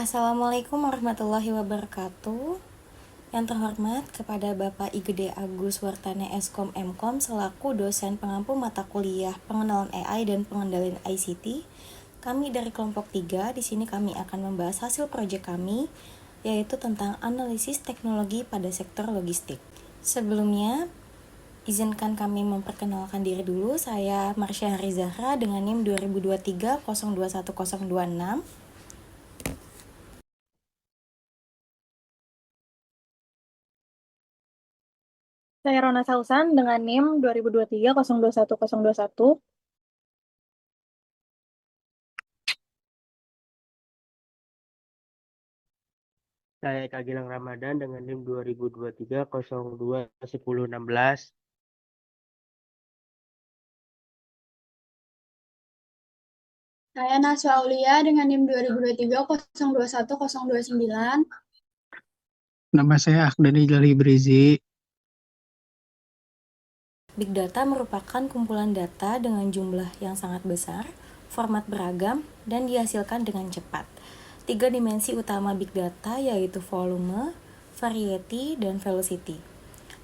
Assalamualaikum warahmatullahi wabarakatuh. Yang terhormat kepada Bapak Igede Agus Wartane Eskom Mkom selaku dosen pengampu mata kuliah Pengenalan AI dan Pengendalian ICT. Kami dari kelompok 3, di sini kami akan membahas hasil proyek kami, yaitu tentang analisis teknologi pada sektor logistik. Sebelumnya, izinkan kami memperkenalkan diri dulu. Saya Marsha Harizahra dengan NIM 2023021026. Saya Rona Sausan dengan NIM 2023021021. Saya Kak Gilang Ramadan dengan NIM 2023021016. Saya Naswa Aulia dengan NIM 2023021029. Nama saya Akdani Jalhi Brizi. Big data merupakan kumpulan data dengan jumlah yang sangat besar, format beragam, dan dihasilkan dengan cepat. 3 dimensi utama big data yaitu volume, variety, dan velocity.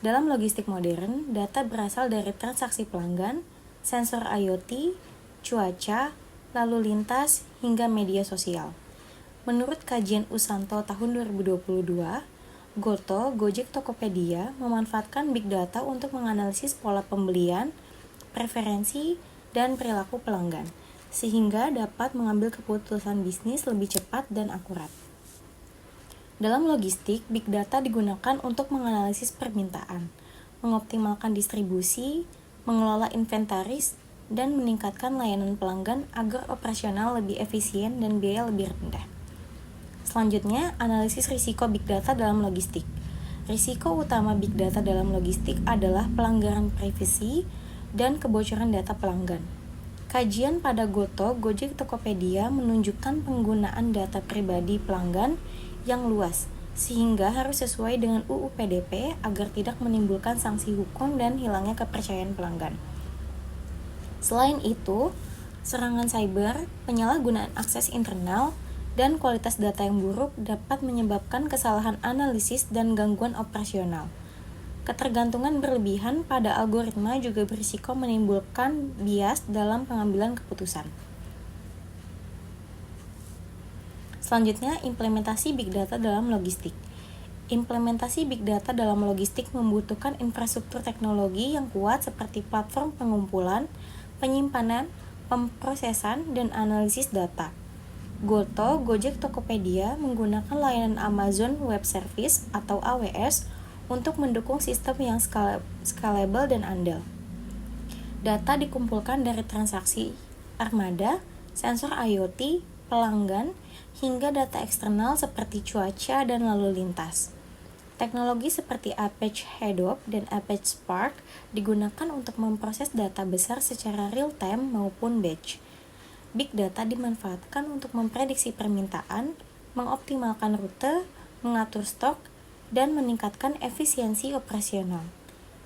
Dalam logistik modern, data berasal dari transaksi pelanggan, sensor IoT, cuaca, lalu lintas, hingga media sosial. Menurut kajian Usanto tahun 2022, Goto, Gojek Tokopedia memanfaatkan big data untuk menganalisis pola pembelian, preferensi, dan perilaku pelanggan, sehingga dapat mengambil keputusan bisnis lebih cepat dan akurat. Dalam logistik, big data digunakan untuk menganalisis permintaan, mengoptimalkan distribusi, mengelola inventaris, dan meningkatkan layanan pelanggan agar operasional lebih efisien dan biaya lebih rendah. Selanjutnya, analisis risiko big data dalam logistik. Risiko utama big data dalam logistik adalah pelanggaran privasi dan kebocoran data pelanggan. Kajian pada Goto, Gojek Tokopedia menunjukkan penggunaan data pribadi pelanggan yang luas, sehingga harus sesuai dengan UU PDP agar tidak menimbulkan sanksi hukum dan hilangnya kepercayaan pelanggan. Selain itu, serangan cyber, penyalahgunaan akses internal, dan kualitas data yang buruk dapat menyebabkan kesalahan analisis dan gangguan operasional. Ketergantungan berlebihan pada algoritma juga berisiko menimbulkan bias dalam pengambilan keputusan. Selanjutnya, implementasi big data dalam logistik. Implementasi big data dalam logistik membutuhkan infrastruktur teknologi yang kuat seperti platform pengumpulan, penyimpanan, pemrosesan, dan analisis data. Goto, Gojek Tokopedia menggunakan layanan Amazon Web Service atau AWS untuk mendukung sistem yang scalable dan andal. Data dikumpulkan dari transaksi armada, sensor IoT, pelanggan, hingga data eksternal seperti cuaca dan lalu lintas. Teknologi seperti Apache Hadoop dan Apache Spark digunakan untuk memproses data besar secara real-time maupun batch. Big data dimanfaatkan untuk memprediksi permintaan, mengoptimalkan rute, mengatur stok, dan meningkatkan efisiensi operasional.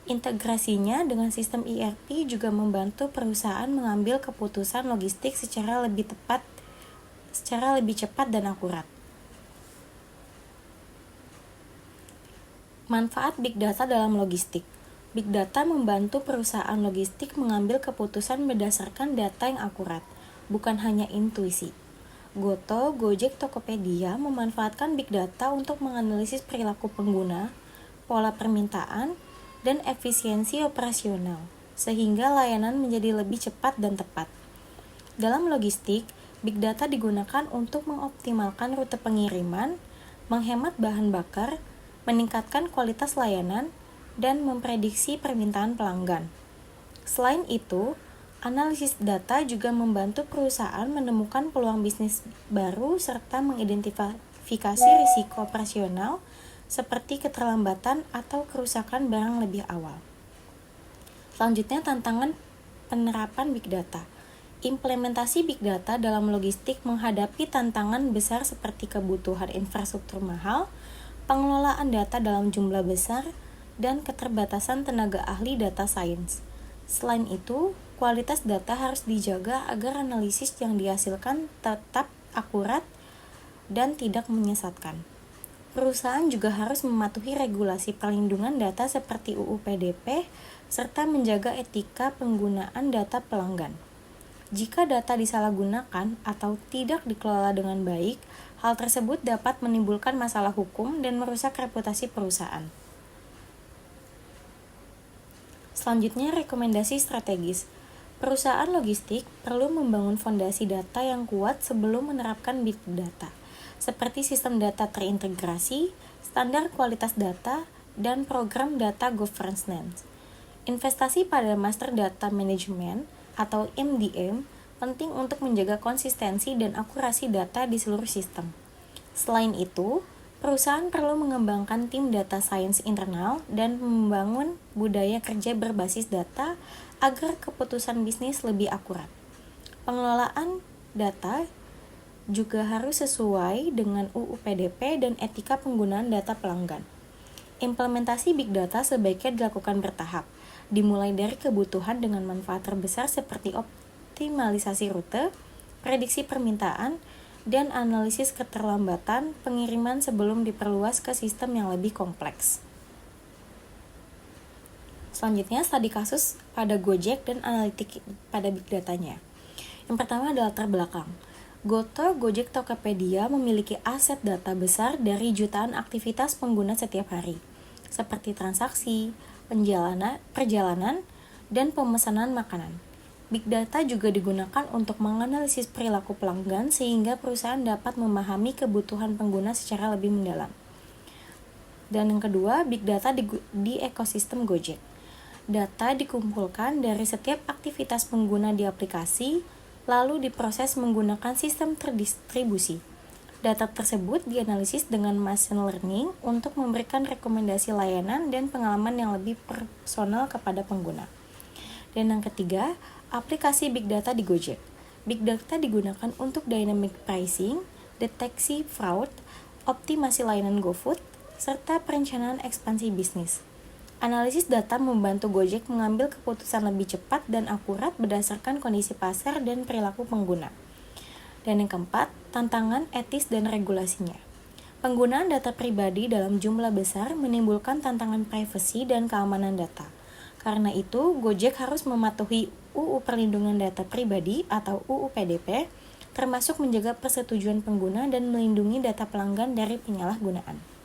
Integrasinya dengan sistem ERP juga membantu perusahaan mengambil keputusan logistik secara lebih cepat dan akurat. Manfaat big data dalam logistik. Big data membantu perusahaan logistik mengambil keputusan berdasarkan data yang akurat, bukan hanya intuisi. Goto, Gojek Tokopedia memanfaatkan big data untuk menganalisis perilaku pengguna, pola permintaan, dan efisiensi operasional, sehingga layanan menjadi lebih cepat dan tepat. Dalam logistik, big data digunakan untuk mengoptimalkan rute pengiriman, menghemat bahan bakar, meningkatkan kualitas layanan, dan memprediksi permintaan pelanggan. Selain itu, analisis data juga membantu perusahaan menemukan peluang bisnis baru serta mengidentifikasi risiko operasional seperti keterlambatan atau kerusakan barang lebih awal. Selanjutnya, tantangan penerapan big data. Implementasi big data dalam logistik menghadapi tantangan besar seperti kebutuhan infrastruktur mahal, pengelolaan data dalam jumlah besar, dan keterbatasan tenaga ahli data science. Selain itu, kualitas data harus dijaga agar analisis yang dihasilkan tetap akurat, dan tidak menyesatkan. Perusahaan juga harus mematuhi regulasi perlindungan data seperti UU PDP serta menjaga etika penggunaan data pelanggan. Jika data disalahgunakan atau tidak dikelola dengan baik, hal tersebut dapat menimbulkan masalah hukum dan merusak reputasi perusahaan. Selanjutnya, rekomendasi strategis. Perusahaan logistik perlu membangun fondasi data yang kuat sebelum menerapkan big data, seperti sistem data terintegrasi, standar kualitas data, dan program data governance. Investasi pada master data management atau MDM penting untuk menjaga konsistensi dan akurasi data di seluruh sistem. Selain itu, perusahaan perlu mengembangkan tim data science internal dan membangun budaya kerja berbasis data agar keputusan bisnis lebih akurat. Pengelolaan data juga harus sesuai dengan UU PDP dan etika penggunaan data pelanggan. Implementasi big data sebaiknya dilakukan bertahap, dimulai dari kebutuhan dengan manfaat terbesar seperti optimalisasi rute, prediksi permintaan, dan analisis keterlambatan pengiriman sebelum diperluas ke sistem yang lebih kompleks. Selanjutnya, studi kasus pada Gojek dan analitik pada big datanya. Yang pertama adalah latar belakang. Goto, Gojek, Tokopedia memiliki aset data besar dari jutaan aktivitas pengguna setiap hari, seperti transaksi, perjalanan, dan pemesanan makanan. Big data juga digunakan untuk menganalisis perilaku pelanggan sehingga perusahaan dapat memahami kebutuhan pengguna secara lebih mendalam. Dan yang kedua, big data di ekosistem Gojek. Data dikumpulkan dari setiap aktivitas pengguna di aplikasi, lalu diproses menggunakan sistem terdistribusi. Data tersebut dianalisis dengan machine learning untuk memberikan rekomendasi layanan dan pengalaman yang lebih personal kepada pengguna. Dan yang ketiga, aplikasi big data di Gojek. Big data digunakan untuk dynamic pricing, deteksi fraud, optimasi layanan GoFood, serta perencanaan ekspansi bisnis. Analisis data membantu Gojek mengambil keputusan lebih cepat dan akurat berdasarkan kondisi pasar dan perilaku pengguna. Dan yang keempat, tantangan etis dan regulasinya. Penggunaan data pribadi dalam jumlah besar menimbulkan tantangan privasi dan keamanan data. Karena itu, Gojek harus mematuhi UU Perlindungan Data Pribadi atau UU PDP, termasuk menjaga persetujuan pengguna dan melindungi data pelanggan dari penyalahgunaan.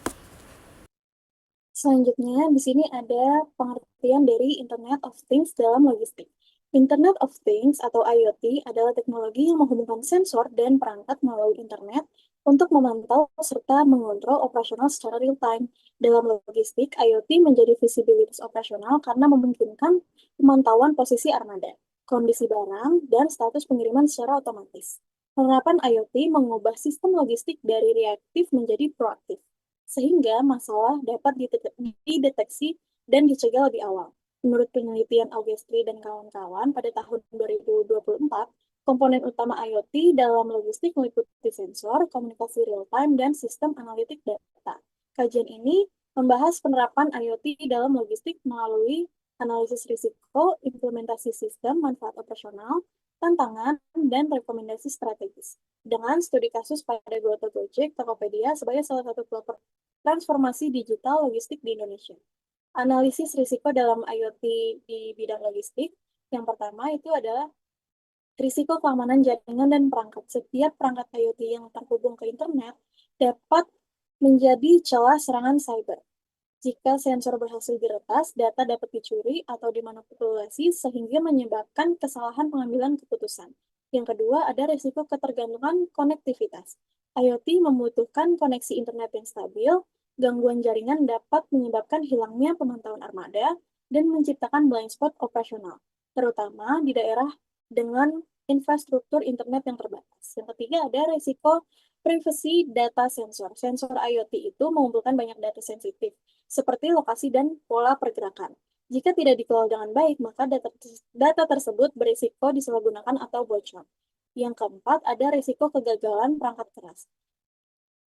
Selanjutnya, di sini ada pengertian dari Internet of Things dalam logistik. Internet of Things atau IoT adalah teknologi yang menghubungkan sensor dan perangkat melalui internet untuk memantau serta mengontrol operasional secara real-time. Dalam logistik, IoT menjadi visibilitas operasional karena memungkinkan pemantauan posisi armada, kondisi barang, dan status pengiriman secara otomatis. Penerapan IoT mengubah sistem logistik dari reaktif menjadi proaktif, sehingga masalah dapat dideteksi dan dicegah lebih awal. Menurut penelitian Augustri dan kawan-kawan, pada tahun 2024, komponen utama IoT dalam logistik meliputi sensor, komunikasi real-time, dan sistem analitik data. Kajian ini membahas penerapan IoT dalam logistik melalui analisis risiko, implementasi sistem, manfaat operasional, tantangan, dan rekomendasi strategis. Dengan studi kasus pada Goto Gojek, Tokopedia sebagai salah satu pelopor transformasi digital logistik di Indonesia. Analisis risiko dalam IoT di bidang logistik. Yang pertama itu adalah risiko keamanan jaringan dan perangkat. Setiap perangkat IoT yang terhubung ke internet dapat menjadi celah serangan cyber. Jika sensor berhasil diretas, data dapat dicuri atau dimanipulasi sehingga menyebabkan kesalahan pengambilan keputusan. Yang kedua, ada risiko ketergantungan konektivitas. IoT membutuhkan koneksi internet yang stabil. Gangguan jaringan dapat menyebabkan hilangnya pemantauan armada dan menciptakan blind spot operasional, terutama di daerah dengan infrastruktur internet yang terbatas. Yang ketiga, ada risiko privasi data sensor. Sensor IoT itu mengumpulkan banyak data sensitif, seperti lokasi dan pola pergerakan. Jika tidak dikelola dengan baik, maka data tersebut berisiko disalahgunakan atau bocor. Yang keempat, ada risiko kegagalan perangkat keras.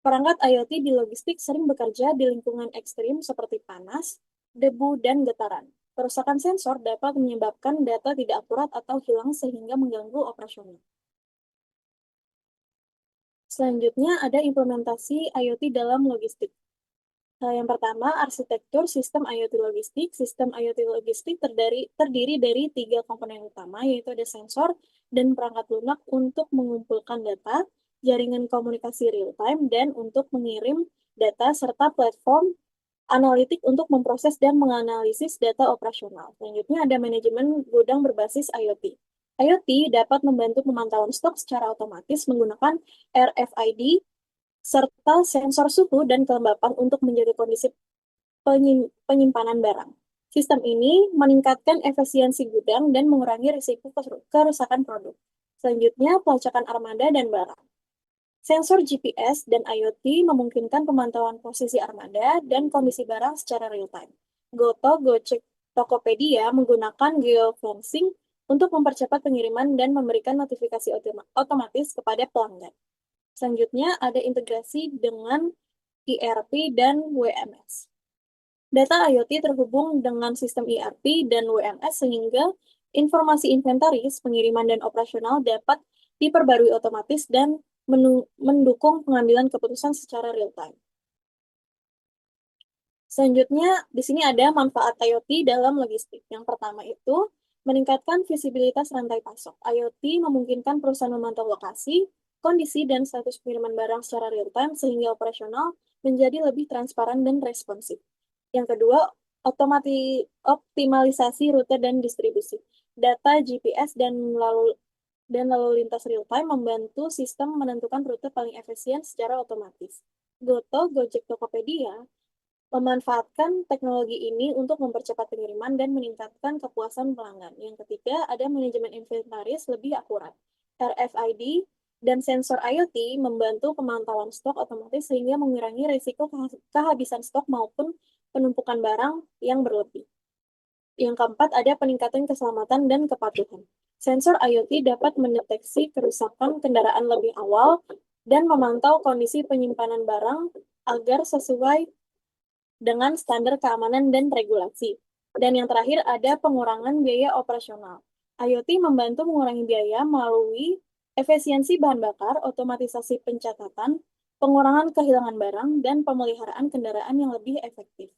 Perangkat IoT di logistik sering bekerja di lingkungan ekstrim seperti panas, debu, dan getaran. Kerusakan sensor dapat menyebabkan data tidak akurat atau hilang sehingga mengganggu operasional. Selanjutnya ada implementasi IoT dalam logistik. Yang pertama, arsitektur sistem IoT logistik. Sistem IoT logistik terdiri dari 3 komponen utama, yaitu ada sensor dan perangkat lunak untuk mengumpulkan data, jaringan komunikasi real-time, dan untuk mengirim data, serta platform analitik untuk memproses dan menganalisis data operasional. Selanjutnya ada manajemen gudang berbasis IoT. IoT dapat membantu pemantauan stok secara otomatis menggunakan RFID serta sensor suhu dan kelembapan untuk menjaga kondisi penyimpanan barang. Sistem ini meningkatkan efisiensi gudang dan mengurangi risiko kerusakan produk. Selanjutnya, pelacakan armada dan barang. Sensor GPS dan IoT memungkinkan pemantauan posisi armada dan kondisi barang secara real-time. Goto, Gojek, Tokopedia menggunakan geofencing untuk mempercepat pengiriman dan memberikan notifikasi otomatis kepada pelanggan. Selanjutnya ada integrasi dengan ERP dan WMS. Data IoT terhubung dengan sistem ERP dan WMS sehingga informasi inventaris, pengiriman, dan operasional dapat diperbarui otomatis dan mendukung pengambilan keputusan secara real-time. Selanjutnya, di sini ada manfaat IoT dalam logistik. Yang pertama itu meningkatkan visibilitas rantai pasok. IoT memungkinkan perusahaan memantau lokasi, kondisi, dan status pengiriman barang secara real-time sehingga operasional menjadi lebih transparan dan responsif. Yang kedua, optimalisasi rute dan distribusi. Data GPS dan lalu lintas real-time membantu sistem menentukan rute paling efisien secara otomatis. Goto, Gojek, Tokopedia memanfaatkan teknologi ini untuk mempercepat pengiriman dan meningkatkan kepuasan pelanggan. Yang ketiga, ada manajemen inventaris lebih akurat. RFID dan sensor IoT membantu pemantauan stok otomatis sehingga mengurangi risiko kehabisan stok maupun penumpukan barang yang berlebih. Yang keempat, ada peningkatan keselamatan dan kepatuhan. Sensor IoT dapat mendeteksi kerusakan kendaraan lebih awal dan memantau kondisi penyimpanan barang agar sesuai dengan standar keamanan dan regulasi. Dan yang terakhir ada pengurangan biaya operasional. IoT membantu mengurangi biaya melalui efisiensi bahan bakar, otomatisasi pencatatan, pengurangan kehilangan barang, dan pemeliharaan kendaraan yang lebih efektif.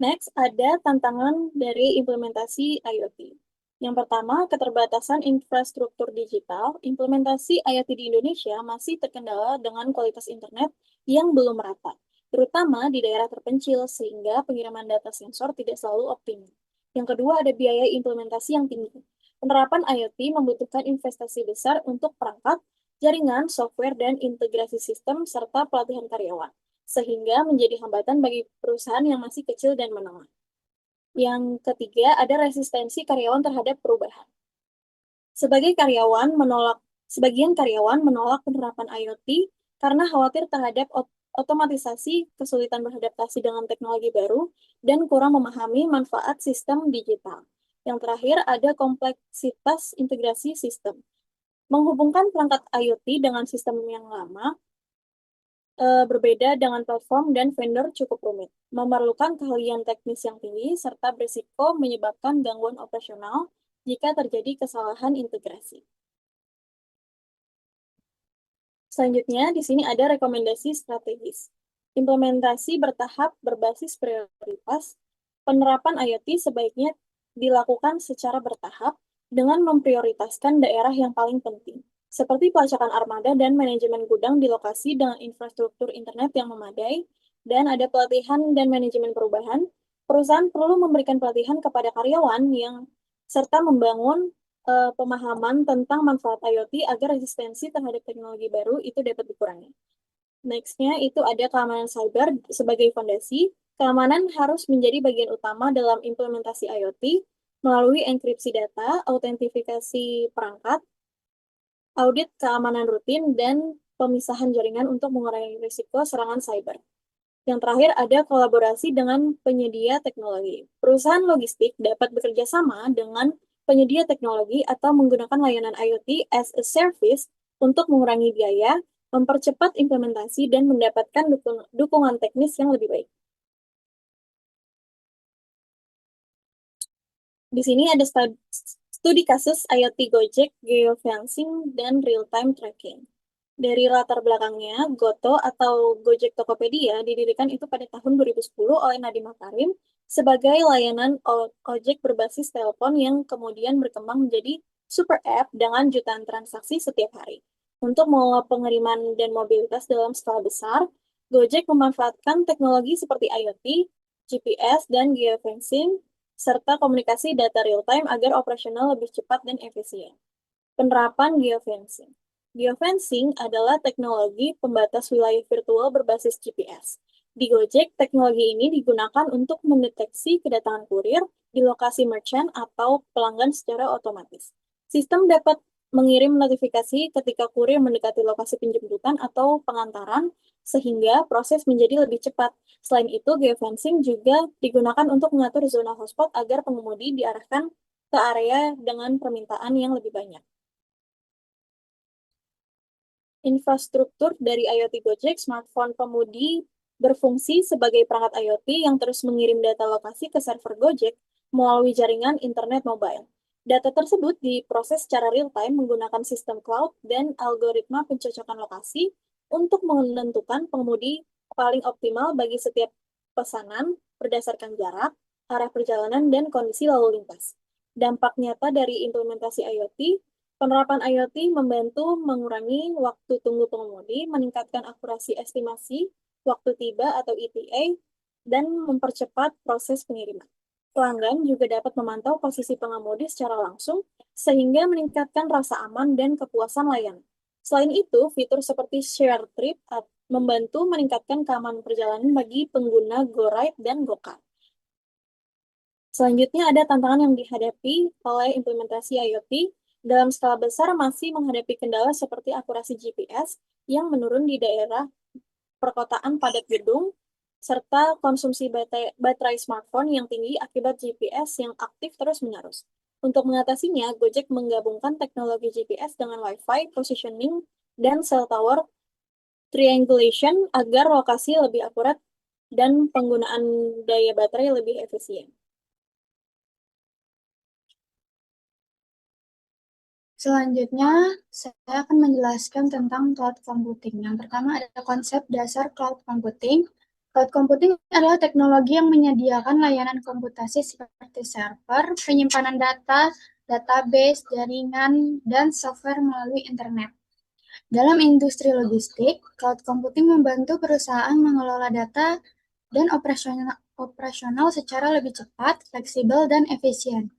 Next, ada tantangan dari implementasi IoT. Yang pertama, keterbatasan infrastruktur digital. Implementasi IoT di Indonesia masih terkendala dengan kualitas internet yang belum merata, terutama di daerah terpencil, sehingga pengiriman data sensor tidak selalu optimal. Yang kedua, ada biaya implementasi yang tinggi. Penerapan IoT membutuhkan investasi besar untuk perangkat, jaringan, software, dan integrasi sistem, serta pelatihan karyawan, sehingga menjadi hambatan bagi perusahaan yang masih kecil dan menengah. Yang ketiga, ada resistensi karyawan terhadap perubahan. Sebagian karyawan menolak penerapan IoT karena khawatir terhadap otomatisasi, kesulitan beradaptasi dengan teknologi baru, dan kurang memahami manfaat sistem digital. Yang terakhir, ada kompleksitas integrasi sistem. Menghubungkan perangkat IoT dengan sistem yang lama berbeda dengan platform dan vendor cukup rumit, memerlukan keahlian teknis yang tinggi, serta berisiko menyebabkan gangguan operasional jika terjadi kesalahan integrasi. Selanjutnya, di sini ada rekomendasi strategis. Implementasi bertahap berbasis prioritas. Penerapan IoT sebaiknya dilakukan secara bertahap dengan memprioritaskan daerah yang paling penting, seperti pelacakan armada dan manajemen gudang di lokasi dengan infrastruktur internet yang memadai, dan ada pelatihan dan manajemen perubahan. Perusahaan perlu memberikan pelatihan kepada karyawan serta membangun pemahaman tentang manfaat IoT agar resistensi terhadap teknologi baru itu dapat dikurangi. Next-nya itu ada keamanan cyber sebagai fondasi. Keamanan harus menjadi bagian utama dalam implementasi IoT melalui enkripsi data, autentifikasi perangkat, audit keamanan rutin, dan pemisahan jaringan untuk mengurangi risiko serangan cyber. Yang terakhir ada kolaborasi dengan penyedia teknologi. Perusahaan logistik dapat bekerja sama dengan penyedia teknologi atau menggunakan layanan IoT as a service untuk mengurangi biaya, mempercepat implementasi, dan mendapatkan dukungan teknis yang lebih baik. Di sini ada Studi kasus IoT Gojek, geofencing, dan real-time tracking. Dari latar belakangnya, Goto atau Gojek Tokopedia didirikan itu pada tahun 2010 oleh Nadiem Makarim sebagai layanan ojek berbasis telepon yang kemudian berkembang menjadi super app dengan jutaan transaksi setiap hari. Untuk mengelola pengiriman dan mobilitas dalam skala besar, Gojek memanfaatkan teknologi seperti IoT, GPS, dan geofencing, serta komunikasi data real-time agar operasional lebih cepat dan efisien. Penerapan geofencing. Geofencing adalah teknologi pembatas wilayah virtual berbasis GPS. Di Gojek, teknologi ini digunakan untuk mendeteksi kedatangan kurir di lokasi merchant atau pelanggan secara otomatis. Sistem dapat mengirim notifikasi ketika kurir mendekati lokasi penjemputan atau pengantaran, sehingga proses menjadi lebih cepat. Selain itu, geofencing juga digunakan untuk mengatur zona hotspot agar pengemudi diarahkan ke area dengan permintaan yang lebih banyak. Infrastruktur dari IoT Gojek, smartphone pemudi berfungsi sebagai perangkat IoT yang terus mengirim data lokasi ke server Gojek melalui jaringan internet mobile. Data tersebut diproses secara real-time menggunakan sistem cloud dan algoritma pencocokan lokasi untuk menentukan pengemudi paling optimal bagi setiap pesanan berdasarkan jarak, arah perjalanan, dan kondisi lalu lintas. Dampak nyata dari implementasi IoT, penerapan IoT membantu mengurangi waktu tunggu pengemudi, meningkatkan akurasi estimasi, waktu tiba atau ETA, dan mempercepat proses pengiriman. Pelanggan juga dapat memantau posisi pengemudi secara langsung, sehingga meningkatkan rasa aman dan kepuasan layanan. Selain itu, fitur seperti Share Trip membantu meningkatkan keamanan perjalanan bagi pengguna GoRide dan GoCar. Selanjutnya ada tantangan yang dihadapi oleh implementasi IoT. Dalam skala besar masih menghadapi kendala seperti akurasi GPS yang menurun di daerah perkotaan padat gedung, serta konsumsi baterai smartphone yang tinggi akibat GPS yang aktif terus-menerus. Untuk mengatasinya, Gojek menggabungkan teknologi GPS dengan Wi-Fi, positioning, dan cell tower triangulation agar lokasi lebih akurat dan penggunaan daya baterai lebih efisien. Selanjutnya, saya akan menjelaskan tentang cloud computing. Yang pertama ada konsep dasar cloud computing. Cloud computing adalah teknologi yang menyediakan layanan komputasi seperti server, penyimpanan data, database, jaringan, dan software melalui internet. Dalam industri logistik, cloud computing membantu perusahaan mengelola data dan operasional secara lebih cepat, fleksibel, dan efisien.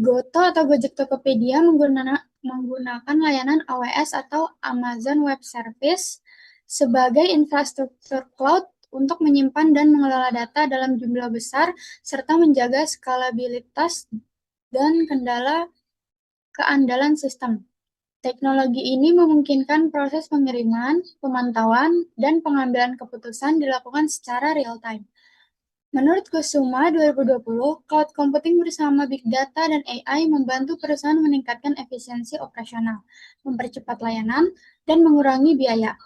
Goto atau Gojek Tokopedia menggunakan layanan AWS atau Amazon Web Service sebagai infrastruktur cloud untuk menyimpan dan mengelola data dalam jumlah besar serta menjaga skalabilitas dan keandalan sistem. Teknologi ini memungkinkan proses pengiriman, pemantauan, dan pengambilan keputusan dilakukan secara real-time. Menurut Kusuma 2020, cloud computing bersama big data dan AI membantu perusahaan meningkatkan efisiensi operasional, mempercepat layanan, dan mengurangi biaya.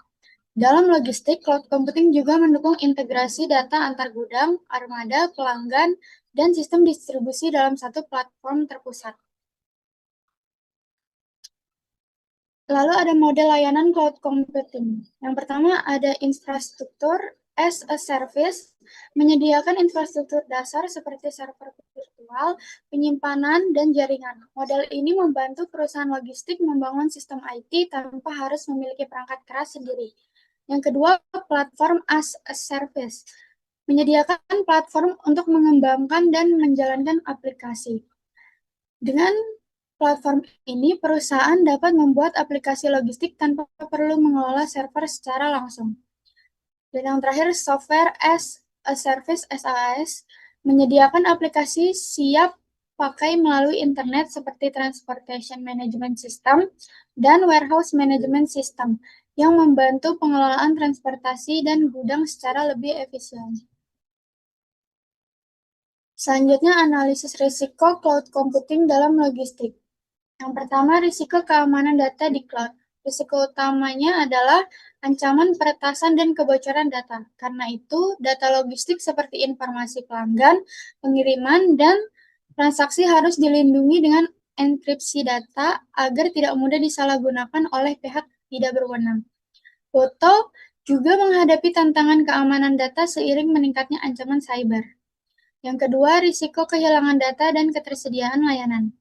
Dalam logistik, cloud computing juga mendukung integrasi data antar gudang, armada, pelanggan, dan sistem distribusi dalam satu platform terpusat. Lalu ada model layanan cloud computing. Yang pertama ada infrastruktur as a service, menyediakan infrastruktur dasar seperti server virtual, penyimpanan, dan jaringan. Model ini membantu perusahaan logistik membangun sistem IT tanpa harus memiliki perangkat keras sendiri. Yang kedua, platform as a service, menyediakan platform untuk mengembangkan dan menjalankan aplikasi. Dengan platform ini, perusahaan dapat membuat aplikasi logistik tanpa perlu mengelola server secara langsung. Dan yang terakhir, software as a service (SaaS), menyediakan aplikasi siap pakai melalui internet seperti Transportation Management System dan Warehouse Management System yang membantu pengelolaan transportasi dan gudang secara lebih efisien. Selanjutnya, analisis risiko cloud computing dalam logistik. Yang pertama, risiko keamanan data di cloud. Risiko utamanya adalah ancaman peretasan dan kebocoran data. Karena itu, data logistik seperti informasi pelanggan, pengiriman, dan transaksi harus dilindungi dengan mengenkripsi data agar tidak mudah disalahgunakan oleh pihak tidak berwenang. Goto juga menghadapi tantangan keamanan data seiring meningkatnya ancaman cyber. Yang kedua, risiko kehilangan data dan ketersediaan layanan.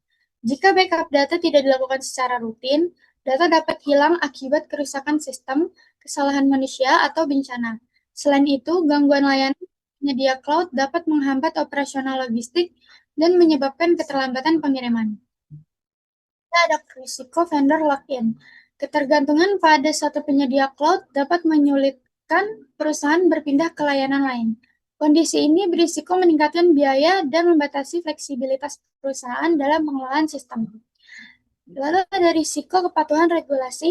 Jika backup data tidak dilakukan secara rutin, data dapat hilang akibat kerusakan sistem, kesalahan manusia, atau bencana. Selain itu, gangguan layanan penyedia cloud dapat menghambat operasional logistik dan menyebabkan keterlambatan pengiriman. Ada risiko vendor lock-in. Ketergantungan pada satu penyedia cloud dapat menyulitkan perusahaan berpindah ke layanan lain. Kondisi ini berisiko meningkatkan biaya dan membatasi fleksibilitas perusahaan dalam pengelolaan sistem. Lalu ada risiko kepatuhan regulasi.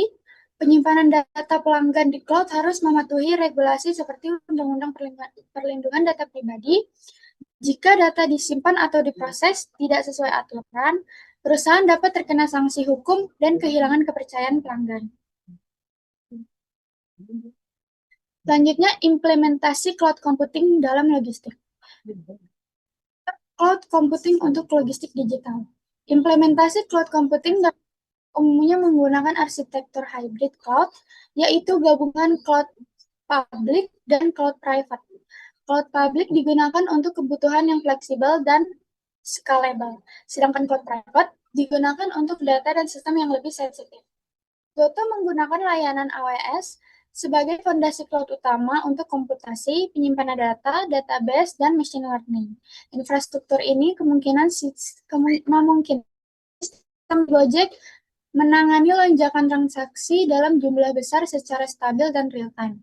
Penyimpanan data pelanggan di cloud harus mematuhi regulasi seperti Undang-Undang Perlindungan Data Pribadi. Jika data disimpan atau diproses tidak sesuai aturan, perusahaan dapat terkena sanksi hukum dan kehilangan kepercayaan pelanggan. Selanjutnya, implementasi cloud computing dalam logistik. Cloud computing untuk logistik digital. Implementasi cloud computing umumnya menggunakan arsitektur hybrid cloud, yaitu gabungan cloud public dan cloud private. Cloud public digunakan untuk kebutuhan yang fleksibel dan scalable, sedangkan cloud private digunakan untuk data dan sistem yang lebih sensitif. Goto menggunakan layanan AWS sebagai fondasi cloud utama untuk komputasi, penyimpanan data, database, dan machine learning. Infrastruktur ini memungkinkan sistem Gojek menangani lonjakan transaksi dalam jumlah besar secara stabil dan real-time.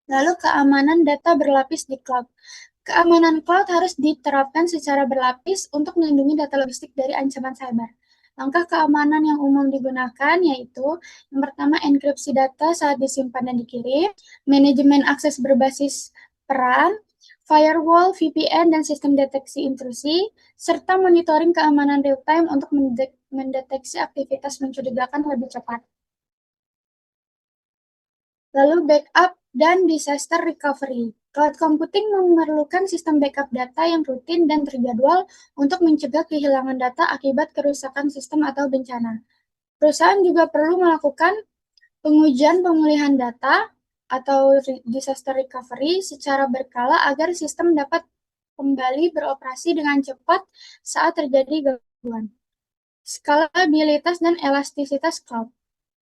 Lalu keamanan data berlapis di cloud. Keamanan cloud harus diterapkan secara berlapis untuk melindungi data logistik dari ancaman cyber. Langkah keamanan yang umum digunakan yaitu yang pertama enkripsi data saat disimpan dan dikirim, manajemen akses berbasis peran, firewall, VPN, dan sistem deteksi intrusi, serta monitoring keamanan real-time untuk mendeteksi aktivitas mencurigakan lebih cepat. Lalu backup dan disaster recovery. Cloud computing memerlukan sistem backup data yang rutin dan terjadwal untuk mencegah kehilangan data akibat kerusakan sistem atau bencana. Perusahaan juga perlu melakukan pengujian pemulihan data atau disaster recovery secara berkala agar sistem dapat kembali beroperasi dengan cepat saat terjadi gangguan. Skalabilitas dan elastisitas cloud.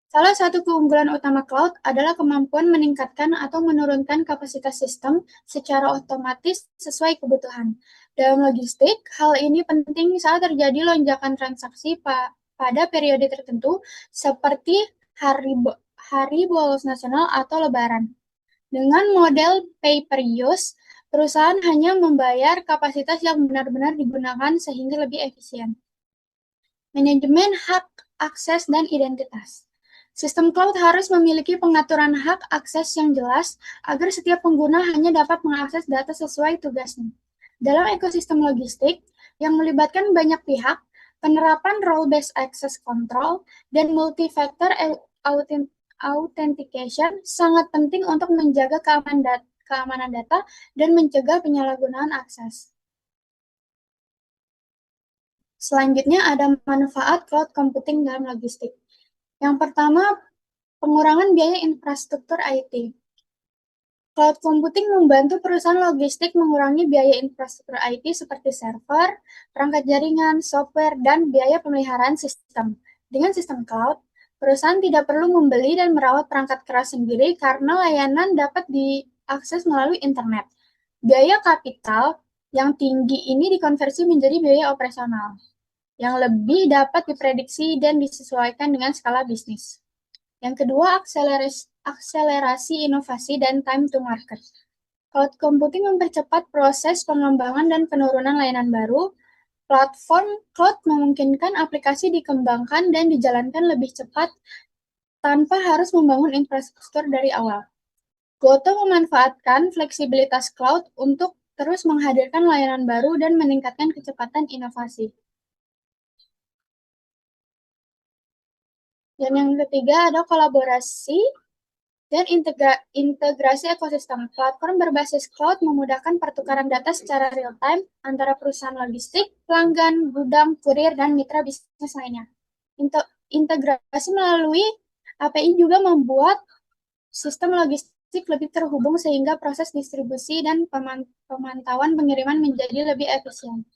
Salah satu keunggulan utama cloud adalah kemampuan meningkatkan atau menurunkan kapasitas sistem secara otomatis sesuai kebutuhan. Dalam logistik, hal ini penting saat terjadi lonjakan transaksi pada periode tertentu seperti hari bolos nasional atau lebaran. Dengan model pay per use, perusahaan hanya membayar kapasitas yang benar-benar digunakan sehingga lebih efisien. Manajemen hak, akses, dan identitas. Sistem cloud harus memiliki pengaturan hak akses yang jelas agar setiap pengguna hanya dapat mengakses data sesuai tugasnya. Dalam ekosistem logistik yang melibatkan banyak pihak, penerapan role-based access control dan multi-factor authentication sangat penting untuk menjaga keamanan data dan mencegah penyalahgunaan akses. Selanjutnya ada manfaat cloud computing dalam logistik. Yang pertama, pengurangan biaya infrastruktur IT. Cloud computing membantu perusahaan logistik mengurangi biaya infrastruktur IT seperti server, perangkat jaringan, software, dan biaya pemeliharaan sistem. Dengan sistem cloud, perusahaan tidak perlu membeli dan merawat perangkat keras sendiri karena layanan dapat diakses melalui internet. Biaya kapital yang tinggi ini dikonversi menjadi biaya operasional yang lebih dapat diprediksi dan disesuaikan dengan skala bisnis. Yang kedua, akselerasi inovasi dan time to market. Cloud computing mempercepat proses pengembangan dan penurunan layanan baru. Platform cloud memungkinkan aplikasi dikembangkan dan dijalankan lebih cepat tanpa harus membangun infrastruktur dari awal. Goto memanfaatkan fleksibilitas cloud untuk terus menghadirkan layanan baru dan meningkatkan kecepatan inovasi. Dan yang ketiga ada kolaborasi dan integrasi ekosistem. Platform berbasis cloud memudahkan pertukaran data secara real-time antara perusahaan logistik, pelanggan, gudang, kurir, dan mitra bisnis lainnya. Integrasi melalui API juga membuat sistem logistik lebih terhubung sehingga proses distribusi dan pemantauan pengiriman menjadi lebih efisien.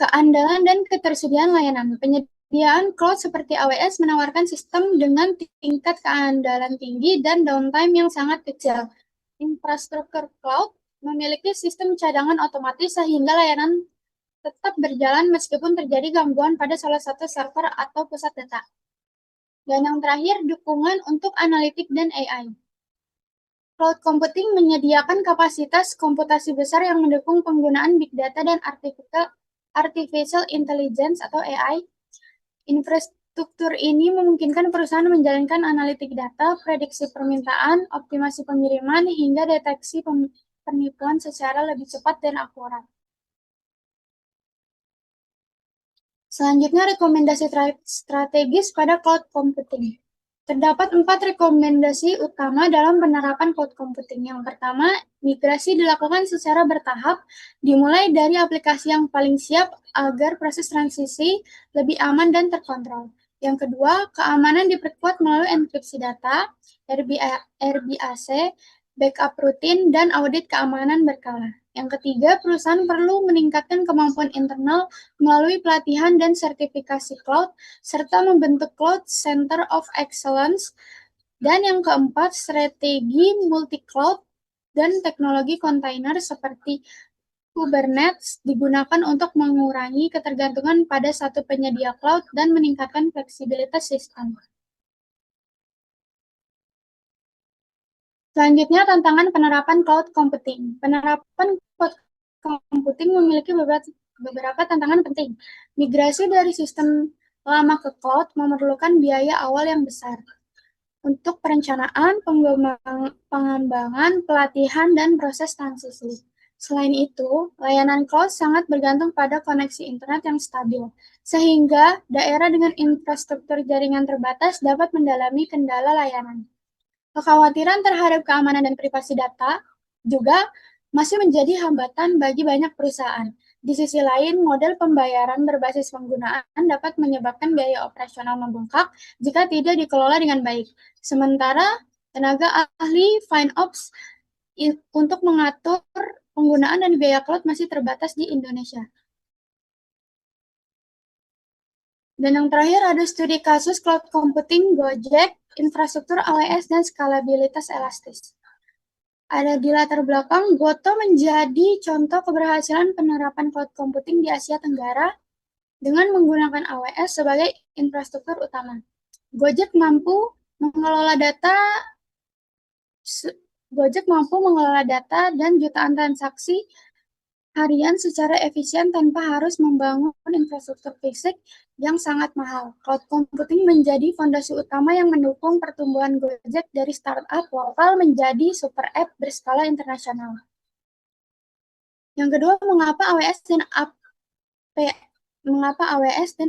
Keandalan dan ketersediaan layanan. Penyediaan cloud seperti AWS menawarkan sistem dengan tingkat keandalan tinggi dan downtime yang sangat kecil. Infrastruktur cloud memiliki sistem cadangan otomatis sehingga layanan tetap berjalan meskipun terjadi gangguan pada salah satu server atau pusat data. Dan yang terakhir, dukungan untuk analitik dan AI. Cloud computing menyediakan kapasitas komputasi besar yang mendukung penggunaan big data dan artificial intelligence atau AI. Infrastruktur ini memungkinkan perusahaan menjalankan analitik data, prediksi permintaan, optimasi pengiriman, hingga deteksi penipuan secara lebih cepat dan akurat. Selanjutnya, rekomendasi strategis pada cloud computing. Terdapat 4 rekomendasi utama dalam penerapan cloud computing. Yang pertama, migrasi dilakukan secara bertahap, dimulai dari aplikasi yang paling siap agar proses transisi lebih aman dan terkontrol. Yang kedua, keamanan diperkuat melalui enkripsi data, RBAC, backup rutin, dan audit keamanan berkala. Yang ketiga, perusahaan perlu meningkatkan kemampuan internal melalui pelatihan dan sertifikasi cloud, serta membentuk Cloud Center of Excellence. Dan yang keempat, strategi multi-cloud dan teknologi kontainer seperti Kubernetes digunakan untuk mengurangi ketergantungan pada satu penyedia cloud dan meningkatkan fleksibilitas sistem. Selanjutnya, tantangan penerapan cloud computing. Penerapan cloud computing memiliki beberapa tantangan penting. Migrasi dari sistem lama ke cloud memerlukan biaya awal yang besar untuk perencanaan, pengembangan, pelatihan, dan proses transisi. Selain itu, layanan cloud sangat bergantung pada koneksi internet yang stabil, sehingga daerah dengan infrastruktur jaringan terbatas dapat mendalami kendala layanan. Kekhawatiran terhadap keamanan dan privasi data juga masih menjadi hambatan bagi banyak perusahaan. Di sisi lain, model pembayaran berbasis penggunaan dapat menyebabkan biaya operasional membengkak jika tidak dikelola dengan baik. Sementara, tenaga ahli FinOps untuk mengatur penggunaan dan biaya cloud masih terbatas di Indonesia. Dan yang terakhir ada studi kasus cloud computing Gojek, infrastruktur AWS, dan skalabilitas elastis. Ada di latar belakang, Goto menjadi contoh keberhasilan penerapan cloud computing di Asia Tenggara dengan menggunakan AWS sebagai infrastruktur utama. Gojek mampu mengelola data dan jutaan transaksi harian secara efisien tanpa harus membangun infrastruktur fisik yang sangat mahal. Cloud computing menjadi fondasi utama yang mendukung pertumbuhan Gojek dari startup lokal menjadi super app berskala internasional. Yang kedua, mengapa AWS dan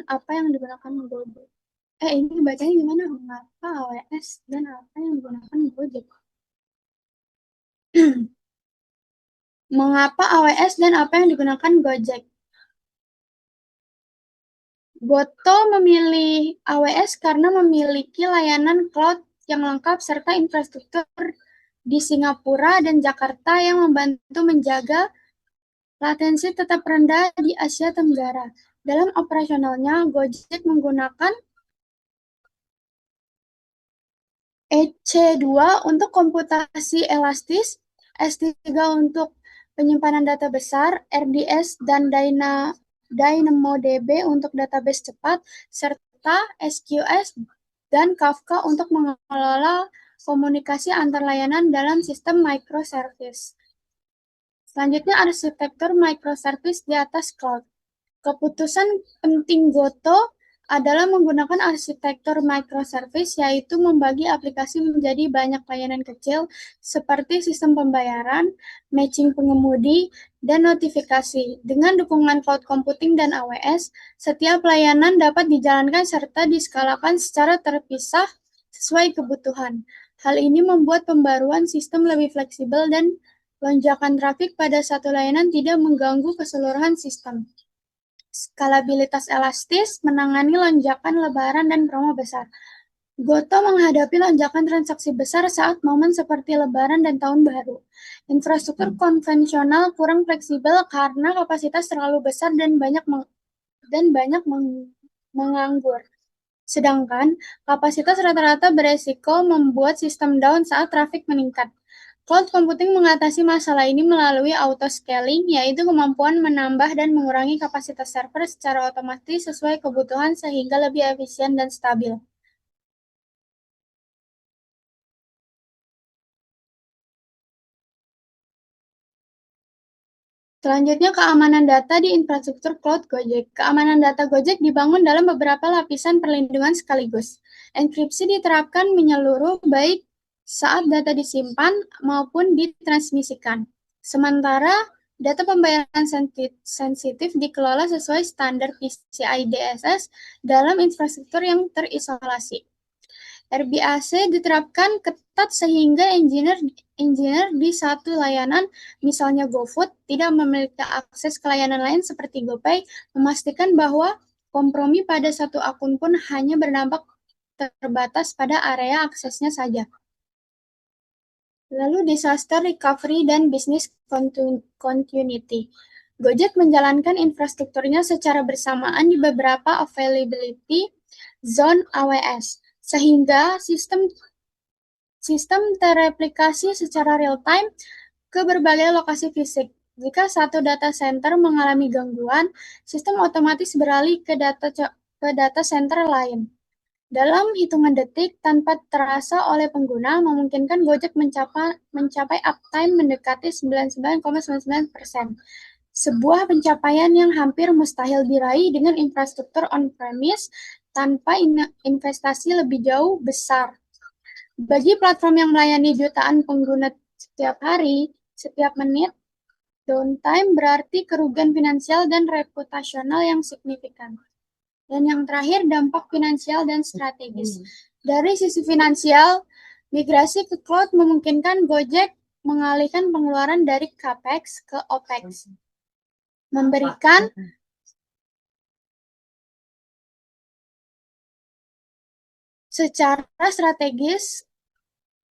apa yang digunakan Gojek? Ini bacanya gimana? Mengapa AWS dan apa yang digunakan Gojek? Mengapa AWS dan apa yang digunakan Gojek? Goto memilih AWS karena memiliki layanan cloud yang lengkap serta infrastruktur di Singapura dan Jakarta yang membantu menjaga latensi tetap rendah di Asia Tenggara. Dalam operasionalnya, Gojek menggunakan EC2 untuk komputasi elastis, S3 untuk penyimpanan data besar, RDS dan DynamoDB untuk database cepat, serta SQS dan Kafka untuk mengelola komunikasi antar layanan dalam sistem microservice. Selanjutnya, arsitektur microservice di atas cloud. Keputusan penting Goto adalah menggunakan arsitektur microservice, yaitu membagi aplikasi menjadi banyak layanan kecil seperti sistem pembayaran, matching pengemudi, dan notifikasi. Dengan dukungan cloud computing dan AWS, setiap layanan dapat dijalankan serta diskalakan secara terpisah sesuai kebutuhan. Hal ini membuat pembaruan sistem lebih fleksibel dan lonjakan trafik pada satu layanan tidak mengganggu keseluruhan sistem. Skalabilitas elastis menangani lonjakan lebaran dan promo besar. Goto menghadapi lonjakan transaksi besar saat momen seperti Lebaran dan Tahun Baru. Infrastruktur konvensional kurang fleksibel karena kapasitas terlalu besar dan banyak menganggur. Sedangkan kapasitas rata-rata beresiko membuat sistem down saat trafik meningkat. Cloud computing mengatasi masalah ini melalui auto-scaling, yaitu kemampuan menambah dan mengurangi kapasitas server secara otomatis sesuai kebutuhan sehingga lebih efisien dan stabil. Selanjutnya, keamanan data di infrastruktur cloud Gojek. Keamanan data Gojek dibangun dalam beberapa lapisan perlindungan sekaligus. Enkripsi diterapkan menyeluruh baik saat data disimpan maupun ditransmisikan. Sementara data pembayaran sensitif dikelola sesuai standar PCI DSS dalam infrastruktur yang terisolasi. RBAC diterapkan ketat sehingga engineer di satu layanan, misalnya GoFood, tidak memiliki akses ke layanan lain seperti GoPay, memastikan bahwa kompromi pada satu akun pun hanya berdampak terbatas pada area aksesnya saja. Lalu disaster recovery dan business continuity. Gojek menjalankan infrastrukturnya secara bersamaan di beberapa availability zone AWS, sehingga sistem tereplikasi secara real-time ke berbagai lokasi fisik. Jika satu data center mengalami gangguan, sistem otomatis beralih ke data center lain. Dalam hitungan detik, tanpa terasa oleh pengguna, memungkinkan Gojek mencapai uptime mendekati 99,99%. Sebuah pencapaian yang hampir mustahil diraih dengan infrastruktur on-premise tanpa investasi lebih jauh besar. Bagi platform yang melayani jutaan pengguna setiap hari, setiap menit, downtime berarti kerugian finansial dan reputasional yang signifikan. Dan yang terakhir, dampak finansial dan strategis. Dari sisi finansial, migrasi ke cloud memungkinkan Gojek mengalihkan pengeluaran dari CAPEX ke OPEX, memberikan secara strategis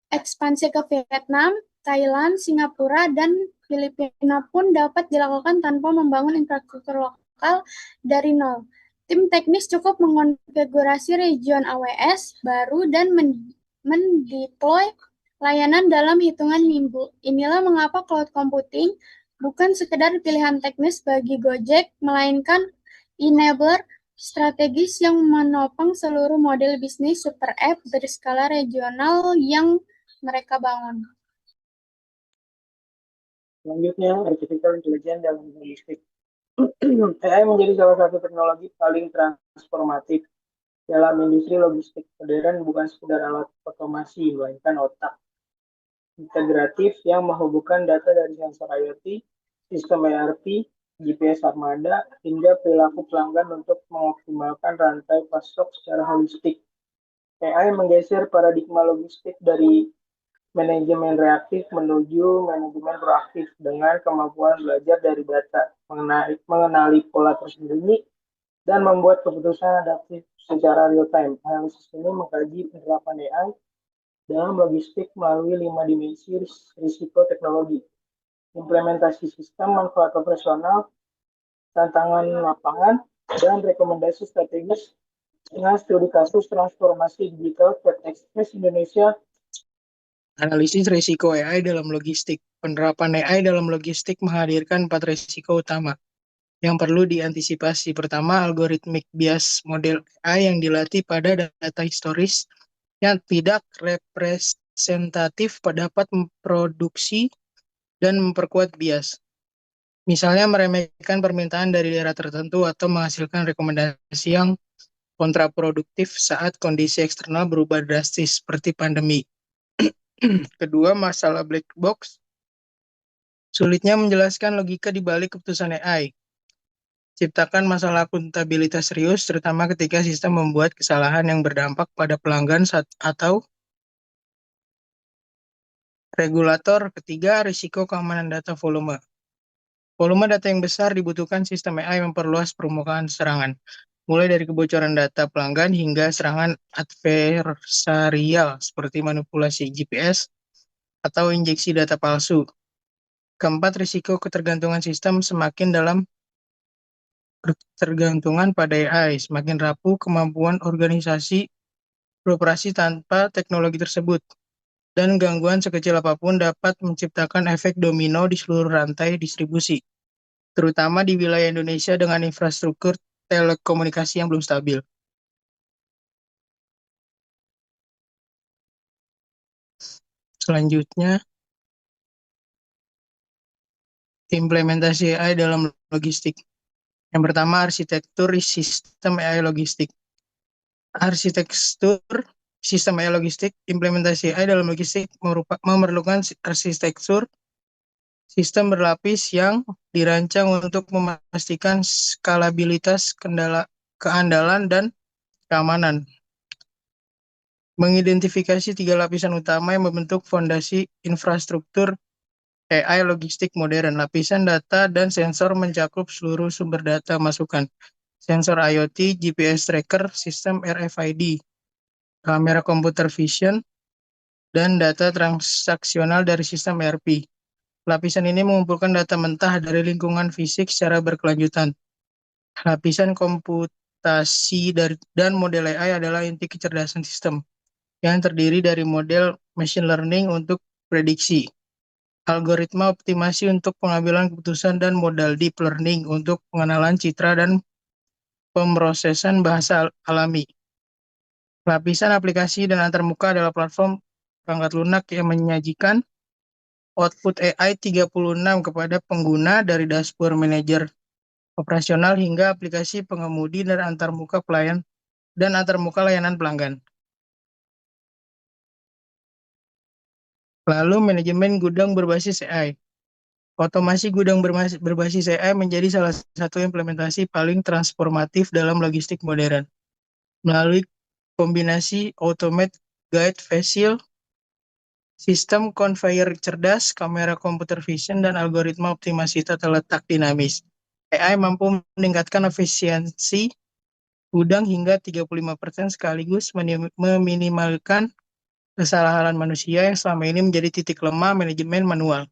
ekspansi ke Vietnam, Thailand, Singapura, dan Filipina pun dapat dilakukan tanpa membangun infrastruktur lokal dari nol. Tim teknis cukup mengonfigurasi region AWS baru dan mendeploy layanan dalam hitungan minggu. Inilah mengapa cloud computing bukan sekedar pilihan teknis bagi Gojek, melainkan enabler strategis yang menopang seluruh model bisnis super app berskala regional yang mereka bangun. Selanjutnya, artificial intelligence dalam logistik. AI menjadi salah satu teknologi paling transformatif dalam industri logistik modern, bukan sekedar alat otomasi, melainkan otak integratif yang menghubungkan data dari sensor IoT, sistem ERP, GPS armada, hingga perilaku pelanggan untuk mengoptimalkan rantai pasok secara holistik. AI menggeser paradigma logistik dari manajemen reaktif menuju manajemen proaktif dengan kemampuan belajar dari data, mengenali pola tersembunyi, dan membuat keputusan adaptif secara real-time. Analisis ini mengkaji penerapan AI dalam logistik melalui 5 dimensi risiko teknologi, implementasi sistem, manfaat operasional, tantangan lapangan, dan rekomendasi strategis dengan studi kasus transformasi digital PT Express Indonesia. Analisis risiko AI dalam logistik. Penerapan AI dalam logistik menghadirkan 4 risiko utama yang perlu diantisipasi. Pertama, algorithmic bias. Model AI yang dilatih pada data historis yang tidak representatif dapat memproduksi dan memperkuat bias. Misalnya meremehkan permintaan dari daerah tertentu atau menghasilkan rekomendasi yang kontraproduktif saat kondisi eksternal berubah drastis seperti pandemi. Kedua, masalah black box. Sulitnya menjelaskan logika di balik keputusan AI. Ciptakan masalah akuntabilitas serius, terutama ketika sistem membuat kesalahan yang berdampak pada pelanggan atau Regulator ketiga, risiko keamanan data volume. Volume data yang besar dibutuhkan sistem AI memperluas permukaan serangan, mulai dari kebocoran data pelanggan hingga serangan adversarial seperti manipulasi GPS atau injeksi data palsu. Keempat, risiko ketergantungan sistem semakin dalam ketergantungan pada AI, semakin rapuh kemampuan organisasi beroperasi tanpa teknologi tersebut, dan gangguan sekecil apapun dapat menciptakan efek domino di seluruh rantai distribusi, terutama di wilayah Indonesia dengan infrastruktur telekomunikasi yang belum stabil. Selanjutnya, implementasi AI dalam logistik. Yang pertama, arsitektur sistem AI logistik. Arsitektur sistem AI logistik, implementasi AI dalam logistik memerlukan arsitektur sistem berlapis yang dirancang untuk memastikan skalabilitas, keandalan, dan keamanan. Mengidentifikasi 3 lapisan utama yang membentuk fondasi infrastruktur AI logistik modern. Lapisan data dan sensor mencakup seluruh sumber data masukan. Sensor IoT, GPS tracker, sistem RFID, kamera computer vision, dan data transaksional dari sistem ERP. Lapisan ini mengumpulkan data mentah dari lingkungan fisik secara berkelanjutan. Lapisan komputasi dan model AI adalah inti kecerdasan sistem, yang terdiri dari model machine learning untuk prediksi, algoritma optimasi untuk pengambilan keputusan, dan modal deep learning untuk pengenalan citra dan pemrosesan bahasa alami. Lapisan aplikasi dan antarmuka adalah platform perangkat lunak yang menyajikan output AI 36 kepada pengguna dari dashboard manajer operasional hingga aplikasi pengemudi dan antarmuka layanan pelanggan. Lalu manajemen gudang berbasis AI. Otomasi gudang berbasis AI menjadi salah satu implementasi paling transformatif dalam logistik modern. Melalui kombinasi automate guide facial, sistem conveyor cerdas, kamera computer vision, dan algoritma optimasi tata letak dinamis, AI mampu meningkatkan efisiensi gudang hingga 35% sekaligus meminimalkan kesalahan manusia yang selama ini menjadi titik lemah manajemen manual.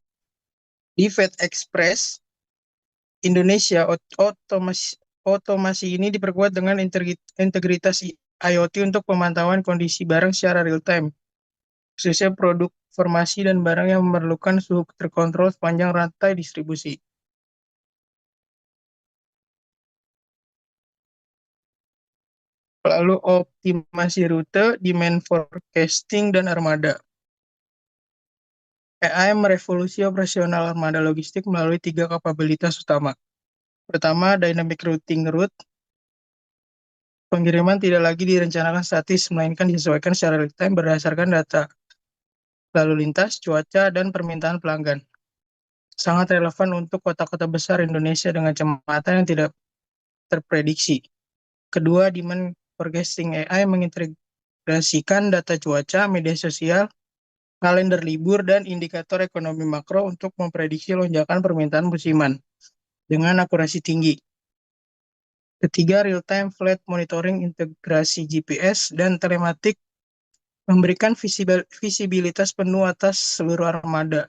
Di FedExpress Indonesia, otomasi ini diperkuat dengan integritas IoT untuk pemantauan kondisi barang secara real-time, khususnya produk formasi dan barang yang memerlukan suhu terkontrol sepanjang rantai distribusi. Lalu optimasi rute, demand forecasting, dan armada. AI merevolusi operasional armada logistik melalui 3 kapabilitas utama. Pertama, dynamic routing route. Pengiriman tidak lagi direncanakan statis, melainkan disesuaikan secara real-time berdasarkan data lalu lintas, cuaca, dan permintaan pelanggan. Sangat relevan untuk kota-kota besar Indonesia dengan kecepatan yang tidak terprediksi. Kedua, demand forecasting. AI mengintegrasikan data cuaca, media sosial, kalender libur, dan indikator ekonomi makro untuk memprediksi lonjakan permintaan musiman dengan akurasi tinggi. Ketiga, real-time fleet monitoring, integrasi GPS dan telematik memberikan visibilitas penuh atas seluruh armada,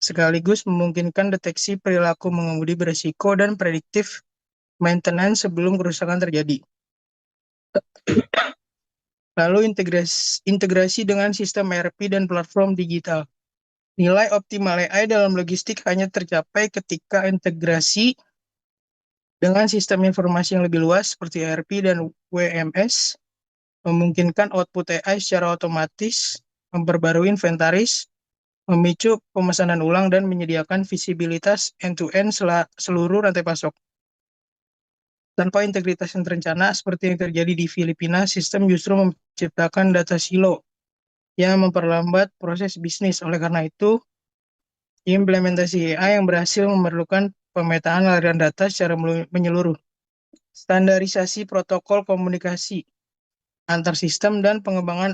sekaligus memungkinkan deteksi perilaku mengemudi berisiko dan prediktif maintenance sebelum kerusakan terjadi. Lalu integrasi dengan sistem ERP dan platform digital. Nilai optimal AI dalam logistik hanya tercapai ketika integrasi dengan sistem informasi yang lebih luas seperti ERP dan WMS, memungkinkan output AI secara otomatis, memperbarui inventaris, memicu pemesanan ulang, dan menyediakan visibilitas end-to-end seluruh rantai pasok. Tanpa integritas yang terencana, seperti yang terjadi di Filipina, sistem justru menciptakan data silo yang memperlambat proses bisnis. Oleh karena itu, implementasi AI yang berhasil memerlukan pemetaan aliran data secara menyeluruh, standarisasi protokol komunikasi antar sistem, dan pengembangan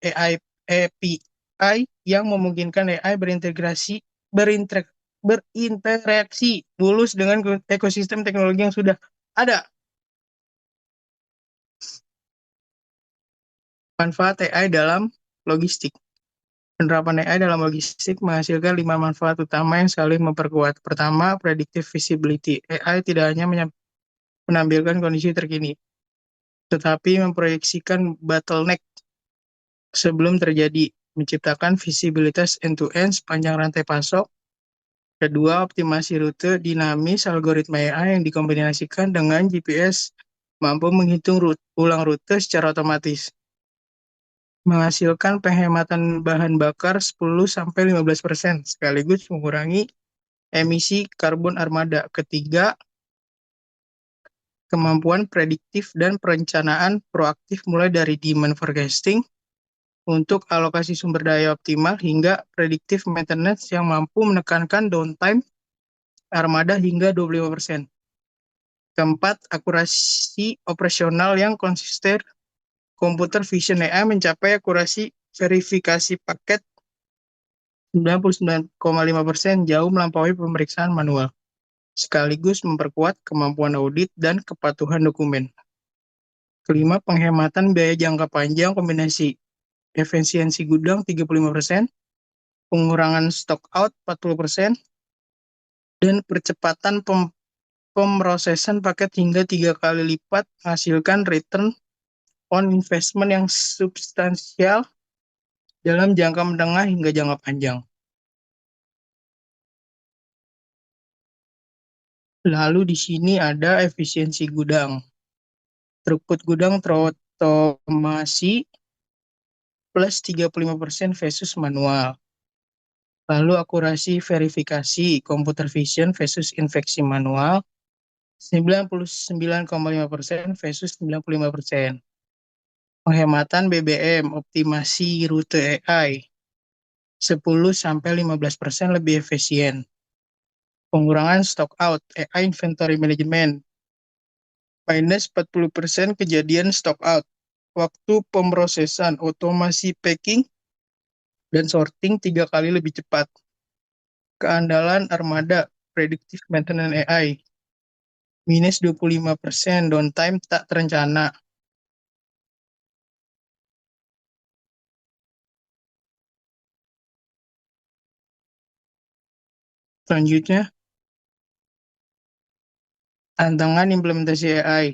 AI API yang memungkinkan AI berinteraksi mulus dengan ekosistem teknologi yang sudah ada. Manfaat AI dalam logistik. Penerapan AI dalam logistik menghasilkan 5 manfaat utama yang saling memperkuat. Pertama, predictive visibility. AI tidak hanya menampilkan kondisi terkini, tetapi memproyeksikan bottleneck sebelum terjadi, menciptakan visibilitas end-to-end sepanjang rantai pasok. Kedua, optimasi rute dinamis. Algoritma AI yang dikombinasikan dengan GPS mampu menghitung ulang rute secara otomatis, menghasilkan penghematan bahan bakar 10-15%, sekaligus mengurangi emisi karbon armada. Ketiga, kemampuan prediktif dan perencanaan proaktif mulai dari demand forecasting untuk alokasi sumber daya optimal hingga predictive maintenance yang mampu menekankan downtime armada hingga 25%. Keempat, akurasi operasional yang konsisten. Computer Vision AI mencapai akurasi verifikasi paket 99,5%, jauh melampaui pemeriksaan manual, sekaligus memperkuat kemampuan audit dan kepatuhan dokumen. Kelima, penghematan biaya jangka panjang kombinasi efisiensi gudang 35%, pengurangan stock out 40%, dan percepatan pemrosesan paket hingga 3 kali lipat, menghasilkan return on investment yang substansial dalam jangka menengah hingga jangka panjang. Lalu di sini ada efisiensi gudang. Throughput gudang terotomasi plus 35% versus manual. Lalu akurasi verifikasi computer vision versus infeksi manual 99,5% versus 95%. Penghematan BBM, optimasi rute AI 10-15% lebih efisien. Pengurangan stock out, AI inventory management minus 40% kejadian stock out. Waktu pemrosesan, otomasi packing dan sorting 3 kali lebih cepat. Keandalan armada, predictive maintenance AI minus 25%, downtime tak terencana. Selanjutnya, tantangan implementasi AI.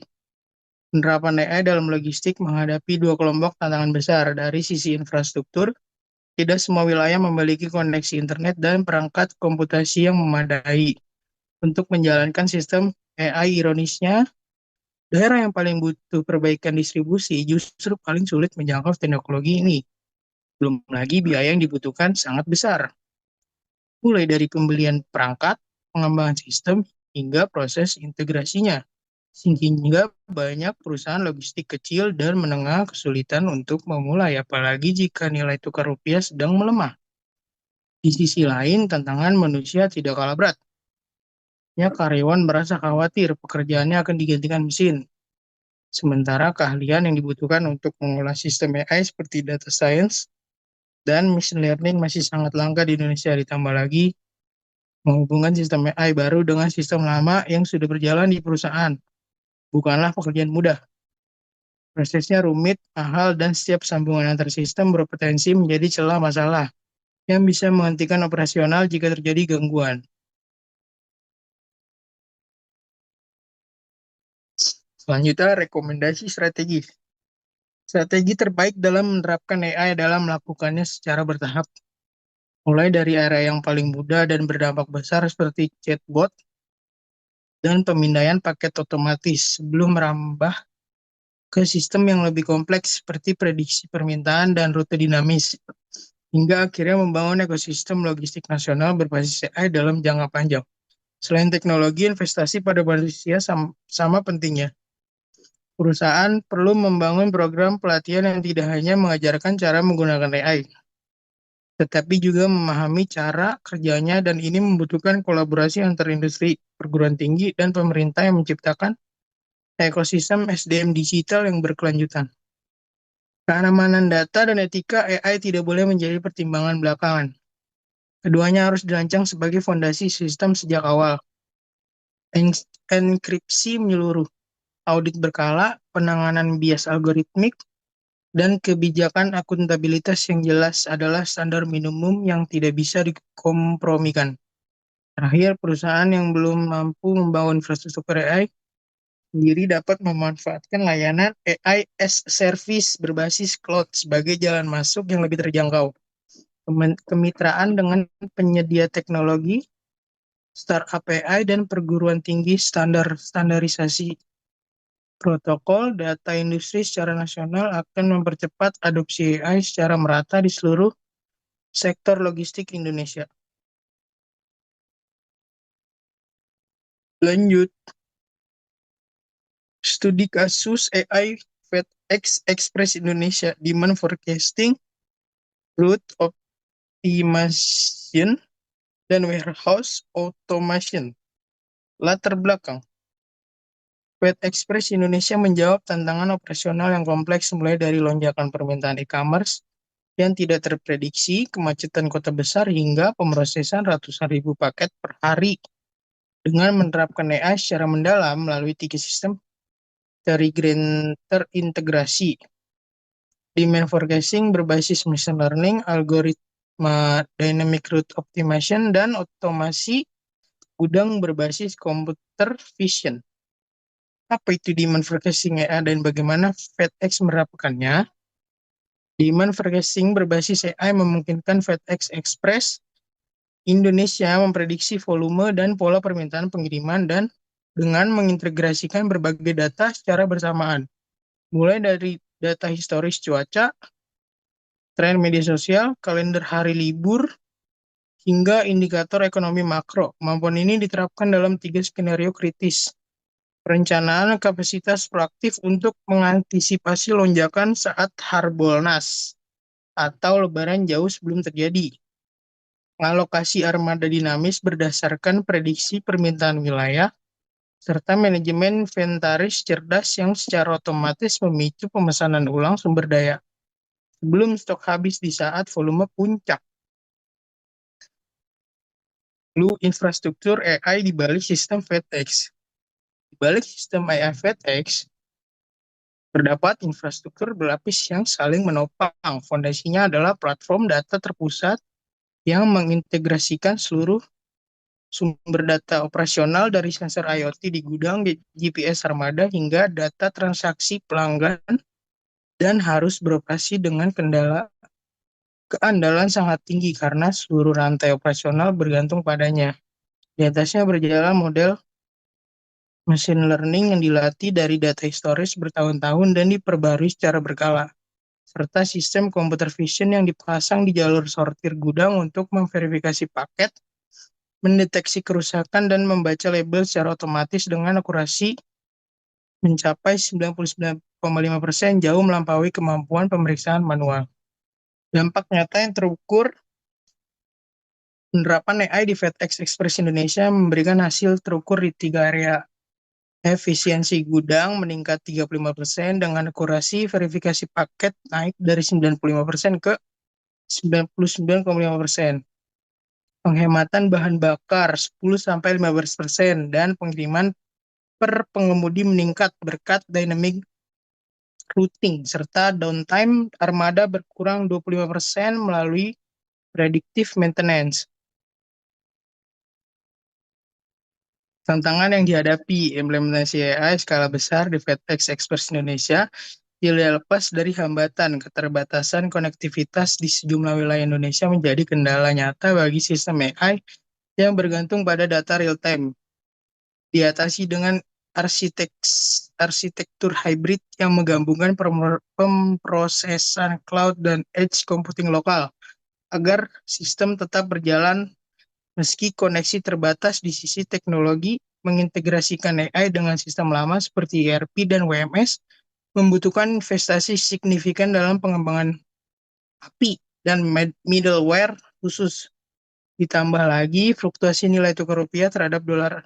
Penerapan AI dalam logistik menghadapi 2 kelompok tantangan besar. Dari sisi infrastruktur, tidak semua wilayah memiliki koneksi internet dan perangkat komputasi yang memadai untuk menjalankan sistem AI. Ironisnya, daerah yang paling butuh perbaikan distribusi justru paling sulit menjangkau teknologi ini. Belum lagi biaya yang dibutuhkan sangat besar, mulai dari pembelian perangkat, pengembangan sistem, hingga proses integrasinya. Sehingga banyak perusahaan logistik kecil dan menengah kesulitan untuk memulai, apalagi jika nilai tukar rupiah sedang melemah. Di sisi lain, tantangan manusia tidak kalah berat. Karyawan merasa khawatir pekerjaannya akan digantikan mesin. Sementara keahlian yang dibutuhkan untuk mengolah sistem AI seperti data science dan machine learning masih sangat langka di Indonesia. Ditambah lagi, menghubungkan sistem AI baru dengan sistem lama yang sudah berjalan di perusahaan bukanlah pekerjaan mudah. Prosesnya rumit, mahal, dan setiap sambungan antar sistem berpotensi menjadi celah masalah yang bisa menghentikan operasional jika terjadi gangguan. Selanjutnya, rekomendasi strategis. Strategi terbaik dalam menerapkan AI adalah melakukannya secara bertahap, mulai dari area yang paling mudah dan berdampak besar seperti chatbot dan pemindaian paket otomatis sebelum merambah ke sistem yang lebih kompleks seperti prediksi permintaan dan rute dinamis, hingga akhirnya membangun ekosistem logistik nasional berbasis AI dalam jangka panjang. Selain teknologi, investasi pada manusia sama pentingnya. Perusahaan perlu membangun program pelatihan yang tidak hanya mengajarkan cara menggunakan AI, tetapi juga memahami cara kerjanya, dan ini membutuhkan kolaborasi antar industri, perguruan tinggi, dan pemerintah yang menciptakan ekosistem SDM digital yang berkelanjutan. Keamanan data dan etika AI tidak boleh menjadi pertimbangan belakangan. Keduanya harus dirancang sebagai fondasi sistem sejak awal. Enkripsi menyeluruh, audit berkala, penanganan bias algoritmik, dan kebijakan akuntabilitas yang jelas adalah standar minimum yang tidak bisa dikompromikan. Terakhir, perusahaan yang belum mampu membangun infrastruktur AI sendiri dapat memanfaatkan layanan AI as a Service berbasis cloud sebagai jalan masuk yang lebih terjangkau. Kemitraan dengan penyedia teknologi, startup AI, dan perguruan tinggi standarisasi protokol data industri secara nasional akan mempercepat adopsi AI secara merata di seluruh sektor logistik Indonesia. Lanjut, studi kasus AI FedEx Express Indonesia, Demand Forecasting, Route Optimization, dan Warehouse Automation. Latar belakang, FedExpress Indonesia menjawab tantangan operasional yang kompleks mulai dari lonjakan permintaan e-commerce yang tidak terprediksi, kemacetan kota besar, hingga pemrosesan ratusan ribu paket per hari. Dengan menerapkan AI secara mendalam melalui 3 sistem terintegrasi. Demand forecasting berbasis machine learning, algoritma dynamic route optimization, dan otomasi gudang berbasis computer vision. Apa itu demand forecasting AI dan bagaimana FedEx menerapkannya? Demand forecasting berbasis AI memungkinkan FedEx Express Indonesia memprediksi volume dan pola permintaan pengiriman dan dengan mengintegrasikan berbagai data secara bersamaan, mulai dari data historis cuaca, tren media sosial, kalender hari libur, hingga indikator ekonomi makro. Kemampuan ini diterapkan dalam 3 skenario kritis. Perencanaan kapasitas proaktif untuk mengantisipasi lonjakan saat Harbolnas atau Lebaran jauh sebelum terjadi. Alokasi armada dinamis berdasarkan prediksi permintaan wilayah, serta manajemen inventaris cerdas yang secara otomatis memicu pemesanan ulang sumber daya sebelum stok habis di saat volume puncak. Lalu infrastruktur AI di balik sistem FedEx. Di balik sistem AI FedEx, terdapat infrastruktur berlapis yang saling menopang. Fondasinya adalah platform data terpusat yang mengintegrasikan seluruh sumber data operasional dari sensor IoT di gudang, GPS armada, hingga data transaksi pelanggan, dan harus beroperasi dengan keandalan sangat tinggi karena seluruh rantai operasional bergantung padanya. Di atasnya berjalan model machine learning yang dilatih dari data historis bertahun-tahun dan diperbarui secara berkala, serta sistem computer vision yang dipasang di jalur sortir gudang untuk memverifikasi paket, mendeteksi kerusakan, dan membaca label secara otomatis dengan akurasi mencapai 99,5%, jauh melampaui kemampuan pemeriksaan manual. Dampak nyata yang terukur penerapan AI di FedEx Express Indonesia memberikan hasil terukur di 3 area. Efisiensi gudang meningkat 35% dengan akurasi verifikasi paket naik dari 95% ke 99,5%. Penghematan bahan bakar 10-15% dan pengiriman per pengemudi meningkat berkat dynamic routing, serta downtime armada berkurang 25% melalui predictive maintenance. Tantangan yang dihadapi implementasi AI skala besar di FedEx Express Indonesia tidak lepas dari hambatan keterbatasan konektivitas di sejumlah wilayah Indonesia menjadi kendala nyata bagi sistem AI yang bergantung pada data real-time. Diatasi dengan arsitektur hybrid yang menggabungkan pemrosesan cloud dan edge computing lokal, agar sistem tetap berjalan meski koneksi terbatas. Di sisi teknologi, mengintegrasikan AI dengan sistem lama seperti ERP dan WMS membutuhkan investasi signifikan dalam pengembangan API dan middleware khusus. Ditambah lagi, fluktuasi nilai tukar rupiah terhadap dolar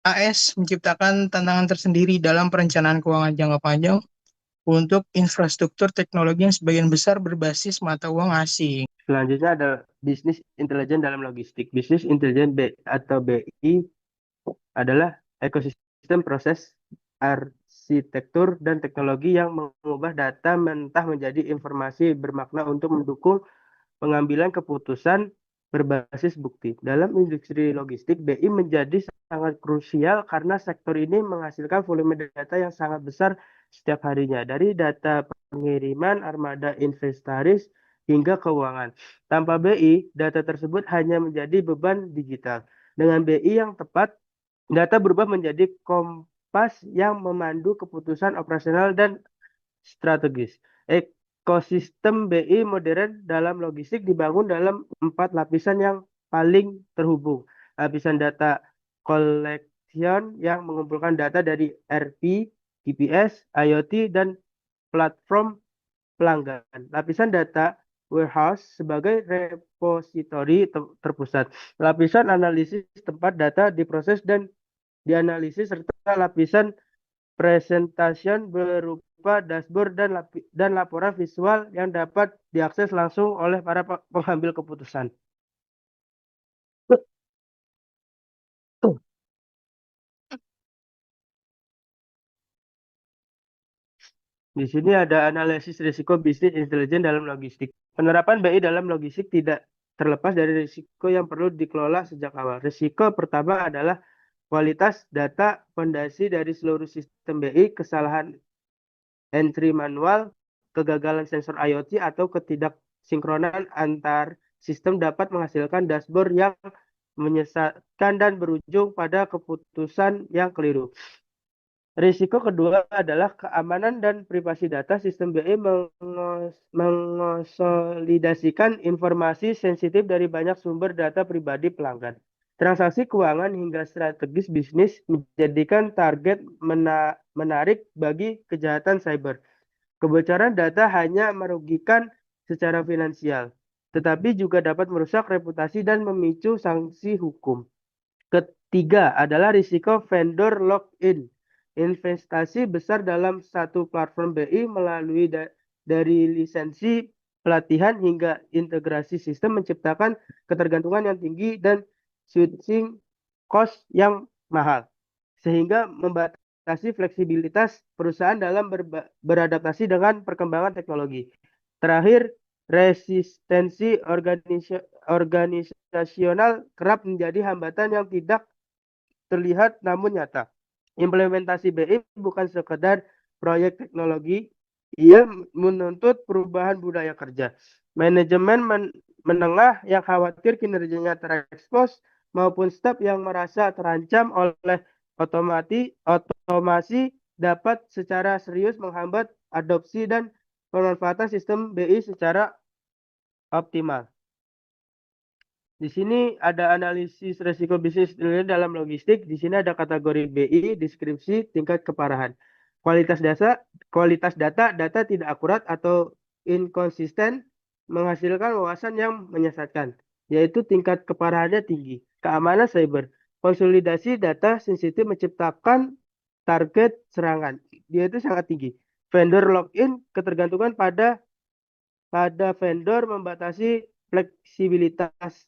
AS menciptakan tantangan tersendiri dalam perencanaan keuangan jangka panjang untuk infrastruktur teknologi yang sebagian besar berbasis mata uang asing. Selanjutnya ada bisnis intelijen dalam logistik. Bisnis intelijen atau BI adalah ekosistem proses, arsitektur, dan teknologi yang mengubah data mentah menjadi informasi bermakna untuk mendukung pengambilan keputusan berbasis bukti. Dalam industri logistik, BI menjadi sangat krusial karena sektor ini menghasilkan volume data yang sangat besar setiap harinya, dari data pengiriman, armada inventaris, hingga keuangan. Tanpa BI, data tersebut hanya menjadi beban digital. Dengan BI yang tepat, data berubah menjadi kompas yang memandu keputusan operasional dan strategis. Ekosistem BI modern dalam logistik dibangun dalam 4 lapisan yang paling terhubung. Lapisan data collection yang mengumpulkan data dari ERP, GPS, IoT, dan platform pelanggan. Lapisan data warehouse sebagai repositori terpusat. Lapisan analisis tempat data diproses dan dianalisis, serta lapisan presentation berupa dashboard dan laporan visual yang dapat diakses langsung oleh para pengambil keputusan. Di sini ada analisis risiko bisnis intelijen dalam logistik. Penerapan BI dalam logistik tidak terlepas dari risiko yang perlu dikelola sejak awal. Risiko pertama adalah kualitas data fondasi dari seluruh sistem BI, kesalahan entry manual, kegagalan sensor IoT, atau ketidaksinkronan antar sistem dapat menghasilkan dashboard yang menyesatkan dan berujung pada keputusan yang keliru. Risiko kedua adalah keamanan dan privasi data. Sistem BI mengonsolidasikan informasi sensitif dari banyak sumber data pribadi pelanggan. Transaksi keuangan hingga strategis bisnis menjadikan target menarik bagi kejahatan cyber. Kebocoran data hanya merugikan secara finansial, tetapi juga dapat merusak reputasi dan memicu sanksi hukum. Ketiga adalah risiko vendor lock-in. Investasi besar dalam satu platform BI melalui dari lisensi, pelatihan, hingga integrasi sistem menciptakan ketergantungan yang tinggi dan switching cost yang mahal, sehingga membatasi fleksibilitas perusahaan dalam beradaptasi dengan perkembangan teknologi. Terakhir, resistensi organisasional kerap menjadi hambatan yang tidak terlihat namun nyata. Implementasi BI bukan sekedar proyek teknologi, ia menuntut perubahan budaya kerja. Manajemen menengah yang khawatir kinerjanya terekspos maupun staf yang merasa terancam oleh otomasi dapat secara serius menghambat adopsi dan pemanfaatan sistem BI secara optimal. Di sini ada analisis resiko bisnis dalam logistik. Di sini ada kategori BI, deskripsi, tingkat keparahan. Kualitas data tidak akurat atau inkonsisten menghasilkan wawasan yang menyesatkan, yaitu tingkat keparahannya tinggi. Keamanan cyber, konsolidasi data sensitif menciptakan target serangan, dia itu sangat tinggi. Vendor login, ketergantungan pada vendor membatasi fleksibilitas,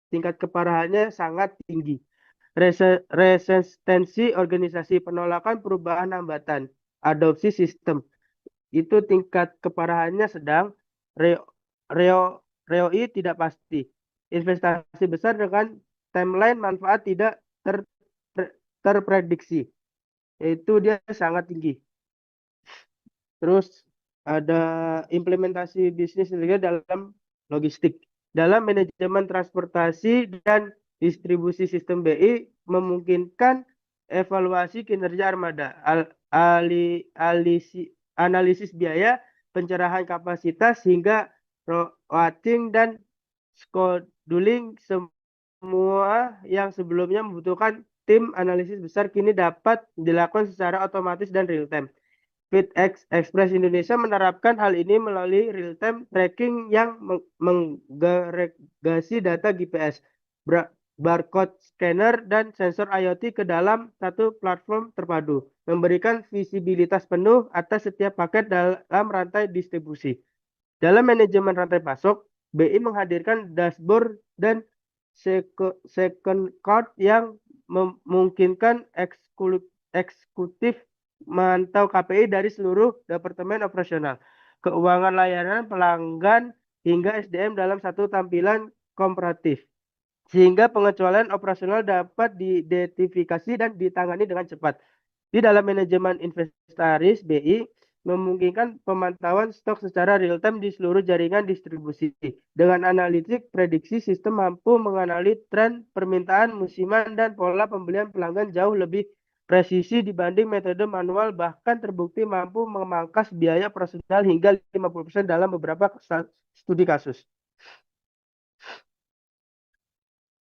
tingkat keparahannya sangat tinggi. Resistensi organisasi, penolakan perubahan, hambatan adopsi sistem, itu tingkat keparahannya sedang. ROI tidak pasti. Investasi besar dengan timeline manfaat tidak terprediksi, itu dia sangat tinggi. Terus ada implementasi bisnis dalam logistik. Dalam manajemen transportasi dan distribusi, sistem BI memungkinkan evaluasi kinerja armada, analisis biaya, pencerahan kapasitas, hingga routing dan scheduling. Semua yang sebelumnya membutuhkan tim analisis besar kini dapat dilakukan secara otomatis dan real time. FedEx Express Indonesia menerapkan hal ini melalui real-time tracking yang mengagregasi data GPS, barcode scanner, dan sensor IoT ke dalam satu platform terpadu. memberikan visibilitas penuh atas setiap paket dalam rantai distribusi. Dalam manajemen rantai pasok, BI menghadirkan dashboard dan second card yang memungkinkan eksekutif memantau KPI dari seluruh departemen operasional, keuangan layanan pelanggan, hingga SDM dalam satu tampilan komparatif. Sehingga pengecualian operasional dapat diidentifikasi dan ditangani dengan cepat. Di dalam manajemen inventaris, BI memungkinkan pemantauan stok secara real-time di seluruh jaringan distribusi. Dengan analitik prediksi, sistem mampu menganalisis tren permintaan musiman dan pola pembelian pelanggan jauh lebih presisi dibanding metode manual, bahkan terbukti mampu memangkas biaya operasional hingga 50% dalam beberapa studi kasus.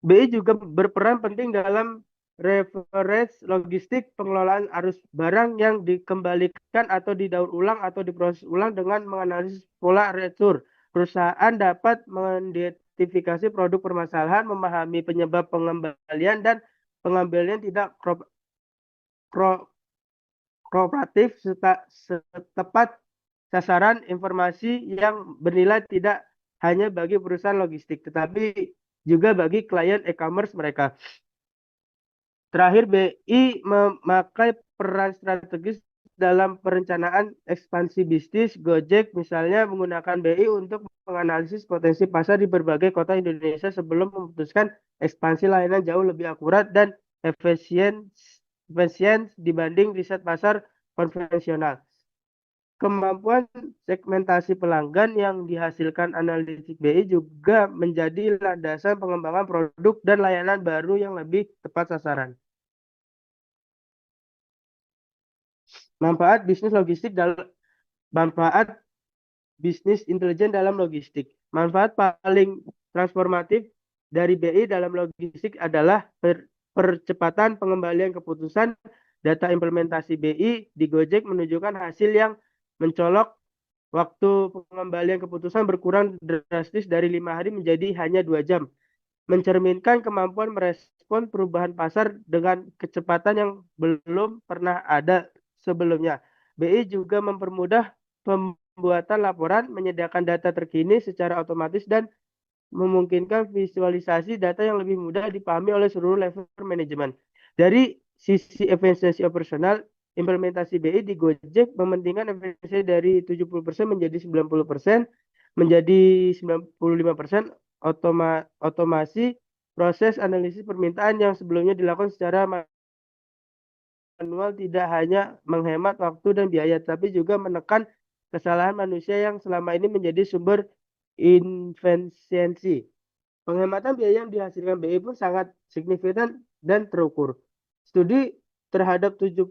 BI juga berperan penting dalam reverse logistik, pengelolaan arus barang yang dikembalikan atau didaur ulang atau diproses ulang dengan menganalisis pola retur. Perusahaan dapat mengidentifikasi produk permasalahan, memahami penyebab pengembalian dan pengambilan tidak kooperatif setepat sasaran informasi yang bernilai tidak hanya bagi perusahaan logistik, tetapi juga bagi klien e-commerce mereka. Terakhir, BI memakai peran strategis dalam perencanaan ekspansi bisnis. Gojek misalnya menggunakan BI untuk menganalisis potensi pasar di berbagai kota Indonesia sebelum memutuskan ekspansi layanan jauh lebih akurat dan efisien dibanding riset pasar konvensional. Kemampuan segmentasi pelanggan yang dihasilkan analitik BI juga menjadi landasan pengembangan produk dan layanan baru yang lebih tepat sasaran. Manfaat bisnis intelijen dalam logistik. Manfaat paling transformatif dari BI dalam logistik adalah percepatan pengembalian keputusan. Data implementasi BI di Gojek menunjukkan hasil yang mencolok. Waktu pengembalian keputusan berkurang drastis dari 5 hari menjadi hanya 2 jam. Mencerminkan kemampuan merespon perubahan pasar dengan kecepatan yang belum pernah ada sebelumnya. BI juga mempermudah pembuatan laporan, menyediakan data terkini secara otomatis dan memungkinkan visualisasi data yang lebih mudah dipahami oleh seluruh level manajemen. Dari sisi efisiensi operasional, implementasi BI di Gojek mementingkan efisiensi dari 70% menjadi 90%, menjadi 95% otomasi proses analisis permintaan yang sebelumnya dilakukan secara manual tidak hanya menghemat waktu dan biaya, tapi juga menekan kesalahan manusia yang selama ini menjadi sumber inefisiensi. Penghematan biaya yang dihasilkan BI pun sangat signifikan dan terukur. Studi terhadap 70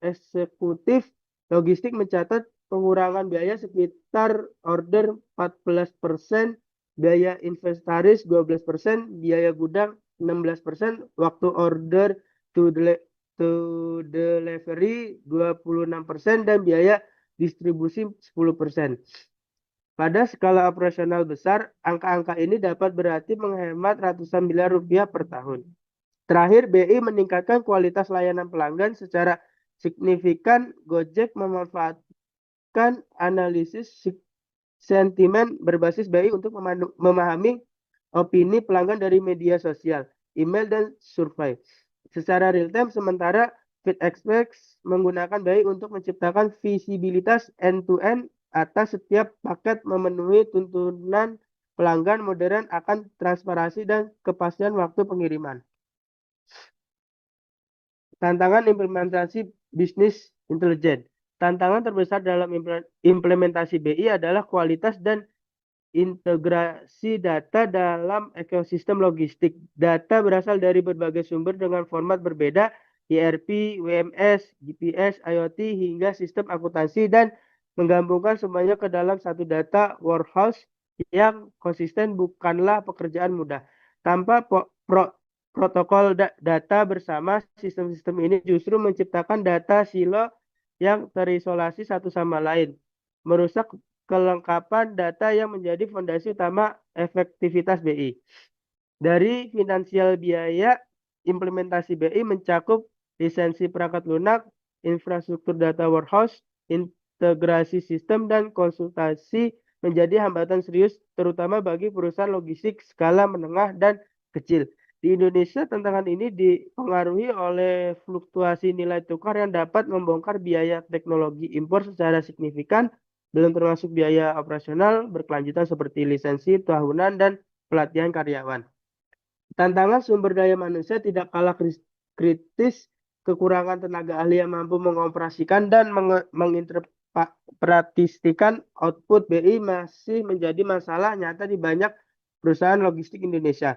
eksekutif logistik mencatat pengurangan biaya sekitar order 14%, biaya inventaris 12%, biaya gudang 16%, waktu order to delivery 26%, dan biaya distribusi 10%. Pada skala operasional besar, angka-angka ini dapat berarti menghemat ratusan miliar rupiah per tahun. Terakhir, BI meningkatkan kualitas layanan pelanggan secara signifikan. Gojek memanfaatkan analisis sentimen berbasis BI untuk memahami opini pelanggan dari media sosial, email, dan survei secara real-time, sementara FeedExpress menggunakan BI untuk menciptakan visibilitas end-to-end atas setiap paket, memenuhi tuntunan pelanggan modern akan transparansi dan kepastian waktu pengiriman. Tantangan implementasi bisnis intelijen. Tantangan terbesar dalam implementasi BI adalah kualitas dan integrasi data dalam ekosistem logistik. Data berasal dari berbagai sumber dengan format berbeda, ERP, WMS, GPS, IoT, hingga sistem akuntansi, dan menggabungkan semuanya ke dalam satu data warehouse yang konsisten bukanlah pekerjaan mudah. Tanpa protokol data bersama, sistem-sistem ini justru menciptakan data silo yang terisolasi satu sama lain, merusak kelengkapan data yang menjadi fondasi utama efektivitas BI. Dari finansial biaya, implementasi BI mencakup lisensi perangkat lunak, infrastruktur data warehouse, integrasi sistem, dan konsultasi menjadi hambatan serius terutama bagi perusahaan logistik skala menengah dan kecil. Di Indonesia, tantangan ini dipengaruhi oleh fluktuasi nilai tukar yang dapat membongkar biaya teknologi impor secara signifikan, belum termasuk biaya operasional berkelanjutan seperti lisensi tahunan dan pelatihan karyawan. Tantangan sumber daya manusia tidak kalah kritis, kekurangan tenaga ahli yang mampu mengoperasikan dan menginterpretistikan output BI masih menjadi masalah nyata di banyak perusahaan logistik Indonesia.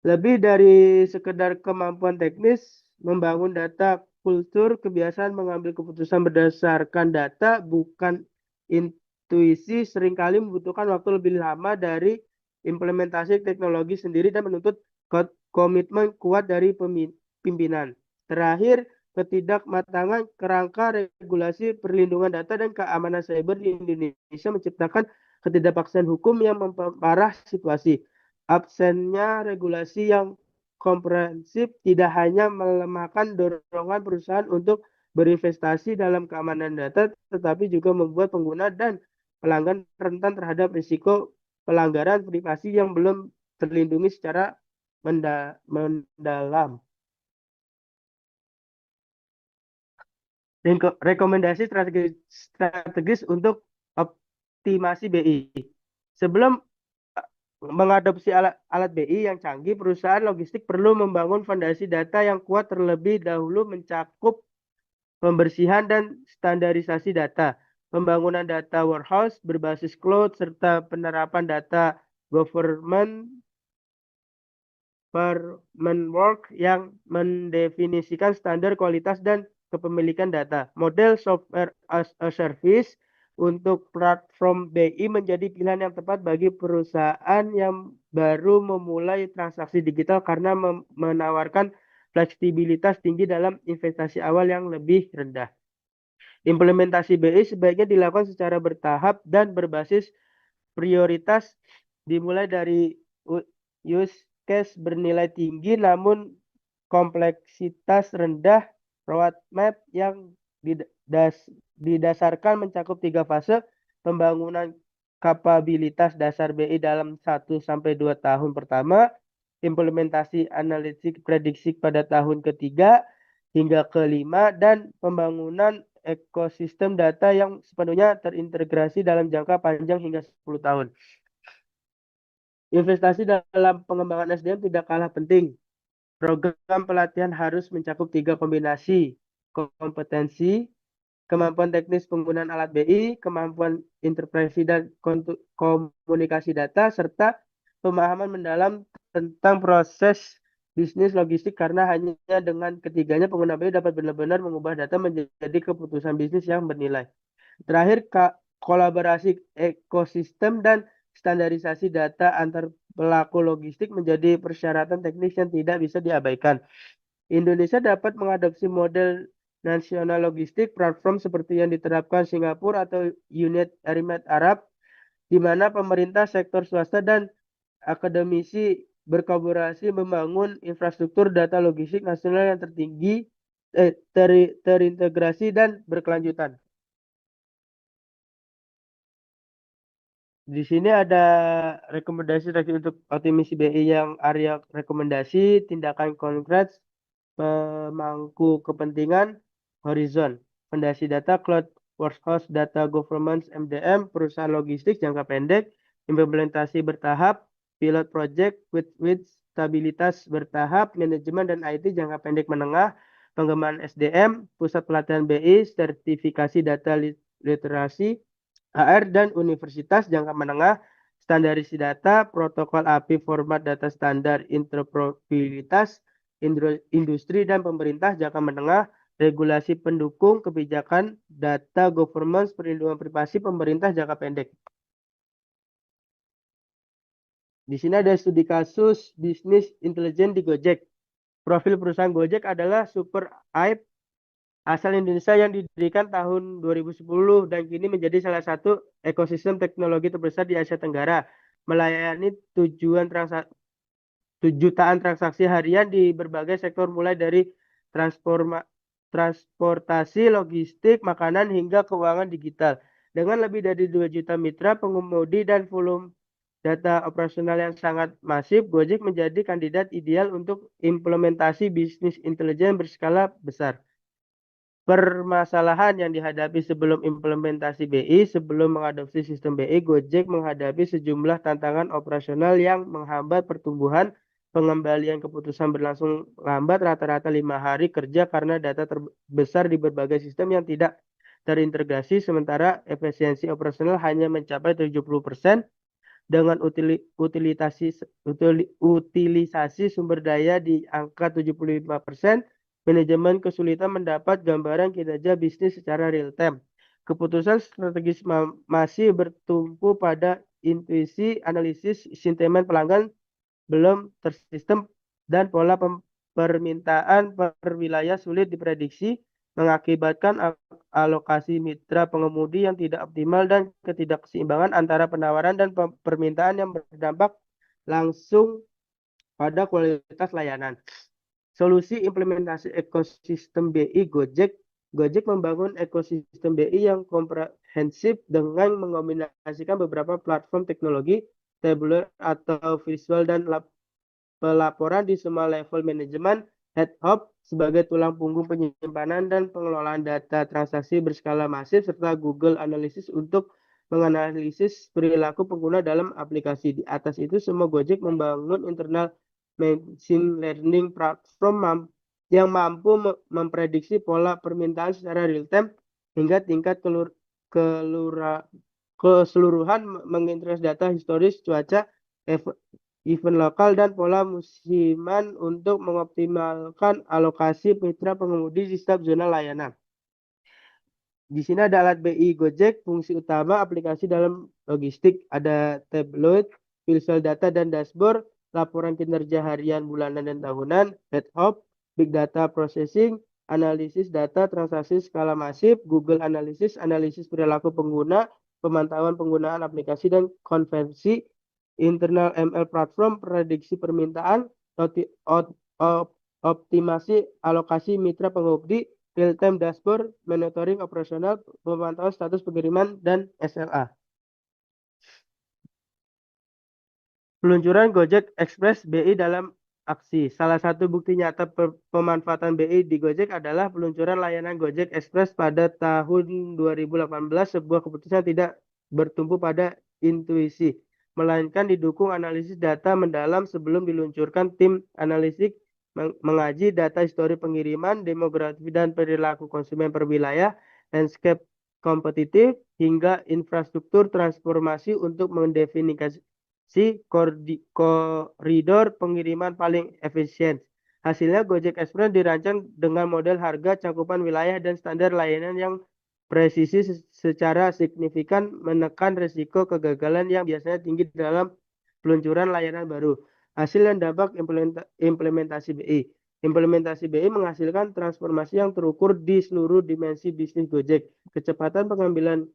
Lebih dari sekedar kemampuan teknis, membangun data kultur, kebiasaan mengambil keputusan berdasarkan data, bukan intuisi, seringkali membutuhkan waktu lebih lama dari implementasi teknologi sendiri dan menuntut komitmen kuat dari pimpinan. Terakhir, ketidakmatangan kerangka regulasi perlindungan data dan keamanan cyber di Indonesia menciptakan ketidakpaksaan hukum yang memperparah situasi. Absennya regulasi yang komprehensif tidak hanya melemahkan dorongan perusahaan untuk berinvestasi dalam keamanan data, tetapi juga membuat pengguna dan pelanggan rentan terhadap risiko pelanggaran privasi yang belum terlindungi secara mendalam. Rekomendasi strategis untuk optimasi BI. Sebelum mengadopsi alat BI yang canggih, perusahaan logistik perlu membangun fondasi data yang kuat terlebih dahulu mencakup pembersihan dan standarisasi data, pembangunan data warehouse berbasis cloud, serta penerapan data government framework yang mendefinisikan standar kualitas dan kepemilikan data. Model software as a service untuk platform BI menjadi pilihan yang tepat bagi perusahaan yang baru memulai transaksi digital karena menawarkan fleksibilitas tinggi dalam investasi awal yang lebih rendah. Implementasi BI sebaiknya dilakukan secara bertahap dan berbasis prioritas, dimulai dari use case bernilai tinggi namun kompleksitas rendah, roadmap yang didasarkan mencakup 3 fase: pembangunan kapabilitas dasar BI dalam 1-2 tahun pertama, implementasi analitik prediksi pada tahun ketiga hingga kelima, dan pembangunan ekosistem data yang sepenuhnya terintegrasi dalam jangka panjang hingga 10 tahun. Investasi dalam pengembangan SDM tidak kalah penting. Program pelatihan harus mencakup 3 kombinasi: kompetensi, kemampuan teknis penggunaan alat BI, kemampuan interpretasi dan komunikasi data, serta pemahaman mendalam tentang proses bisnis logistik, karena hanya dengan ketiganya pengguna BI dapat benar-benar mengubah data menjadi keputusan bisnis yang bernilai. Terakhir, kolaborasi ekosistem dan standarisasi data antar pelaku logistik menjadi persyaratan teknis yang tidak bisa diabaikan. Indonesia dapat mengadopsi model nasional logistik platform seperti yang diterapkan Singapura atau Uni Emirat Arab, di mana pemerintah, sektor swasta, dan akademisi berkolaborasi membangun infrastruktur data logistik nasional yang terintegrasi dan berkelanjutan. Di sini ada rekomendasi untuk optimasi BI yang area rekomendasi, tindakan konkret, pemangku kepentingan, horizon, fondasi data, cloud, warehouse, data governance, MDM, perusahaan logistik jangka pendek, implementasi bertahap, pilot project with stabilitas bertahap, manajemen dan IT jangka pendek menengah, pengembangan SDM, pusat pelatihan BI, sertifikasi data literasi, HR dan universitas jangka menengah, standarisasi data, protokol API format data standar, interoperabilitas, industri dan pemerintah jangka menengah, regulasi pendukung, kebijakan, data governance, perlindungan privasi, pemerintah jangka pendek. Di sini ada studi kasus bisnis intelijen di Gojek. Profil perusahaan Gojek adalah Super App asal Indonesia yang didirikan tahun 2010 dan kini menjadi salah satu ekosistem teknologi terbesar di Asia Tenggara, melayani jutaan transaksi harian di berbagai sektor mulai dari transportasi, logistik, makanan, hingga keuangan digital. Dengan lebih dari 2 juta mitra pengemudi dan volume data operasional yang sangat masif, Gojek menjadi kandidat ideal untuk implementasi bisnis intelijen berskala besar. Permasalahan yang dihadapi sebelum implementasi BI. Sebelum mengadopsi sistem BI, Gojek menghadapi sejumlah tantangan operasional yang menghambat pertumbuhan. Pengembalian keputusan berlangsung lambat, rata-rata 5 hari kerja karena data terbesar di berbagai sistem yang tidak terintegrasi, sementara efisiensi operasional hanya mencapai 70%. Dengan utilisasi sumber daya di angka 75%, manajemen kesulitan mendapat gambaran kinerja bisnis secara real time. Keputusan strategis masih bertumpu pada intuisi, analisis sentimen pelanggan belum tersistem, dan pola permintaan per wilayah sulit diprediksi, mengakibatkan alokasi mitra pengemudi yang tidak optimal dan ketidakseimbangan antara penawaran dan permintaan yang berdampak langsung pada kualitas layanan. Solusi implementasi ekosistem BI Gojek. Gojek membangun ekosistem BI yang komprehensif dengan mengombinasikan beberapa platform teknologi, tabular atau visual, dan pelaporan di semua level manajemen. Head Hub sebagai tulang punggung penyimpanan dan pengelolaan data transaksi berskala masif, serta Google Analytics untuk menganalisis perilaku pengguna dalam aplikasi. Di atas itu semua, Gojek membangun internal machine learning platform yang mampu memprediksi pola permintaan secara real time hingga tingkat keseluruhan, mengintegrasi data historis, cuaca, event lokal, dan pola musiman untuk mengoptimalkan alokasi mitra pengemudi di setiap zona layanan. Di sini ada alat BI Gojek. Fungsi utama aplikasi dalam logistik ada tabloid, visual data dan dashboard, laporan kinerja harian, bulanan, dan tahunan, head hub, big data processing, analisis data transaksi skala masif, Google Analytics, analisis perilaku pengguna, pemantauan penggunaan aplikasi dan konversi, internal ML platform, prediksi permintaan, optimasi alokasi mitra pengemudi, real-time dashboard, monitoring operasional, pemantauan status pengiriman, dan SLA. Peluncuran Gojek Express BI dalam aksi. Salah satu bukti nyata pemanfaatan BI di Gojek adalah peluncuran layanan Gojek Express pada tahun 2018. Sebuah keputusan tidak bertumpu pada intuisi, melainkan didukung analisis data mendalam. Sebelum diluncurkan, tim analitik mengaji data histori pengiriman, demografi dan perilaku konsumen per wilayah, landscape kompetitif, hingga infrastruktur transformasi untuk mendefinisikan koridor pengiriman paling efisien. Hasilnya, Gojek Express dirancang dengan model harga, cakupan wilayah, dan standar layanan yang presisi secara signifikan, menekan risiko kegagalan yang biasanya tinggi dalam peluncuran layanan baru. Hasil dan dampak implementasi BI. Implementasi BI menghasilkan transformasi yang terukur di seluruh dimensi bisnis Gojek. Kecepatan pengambilan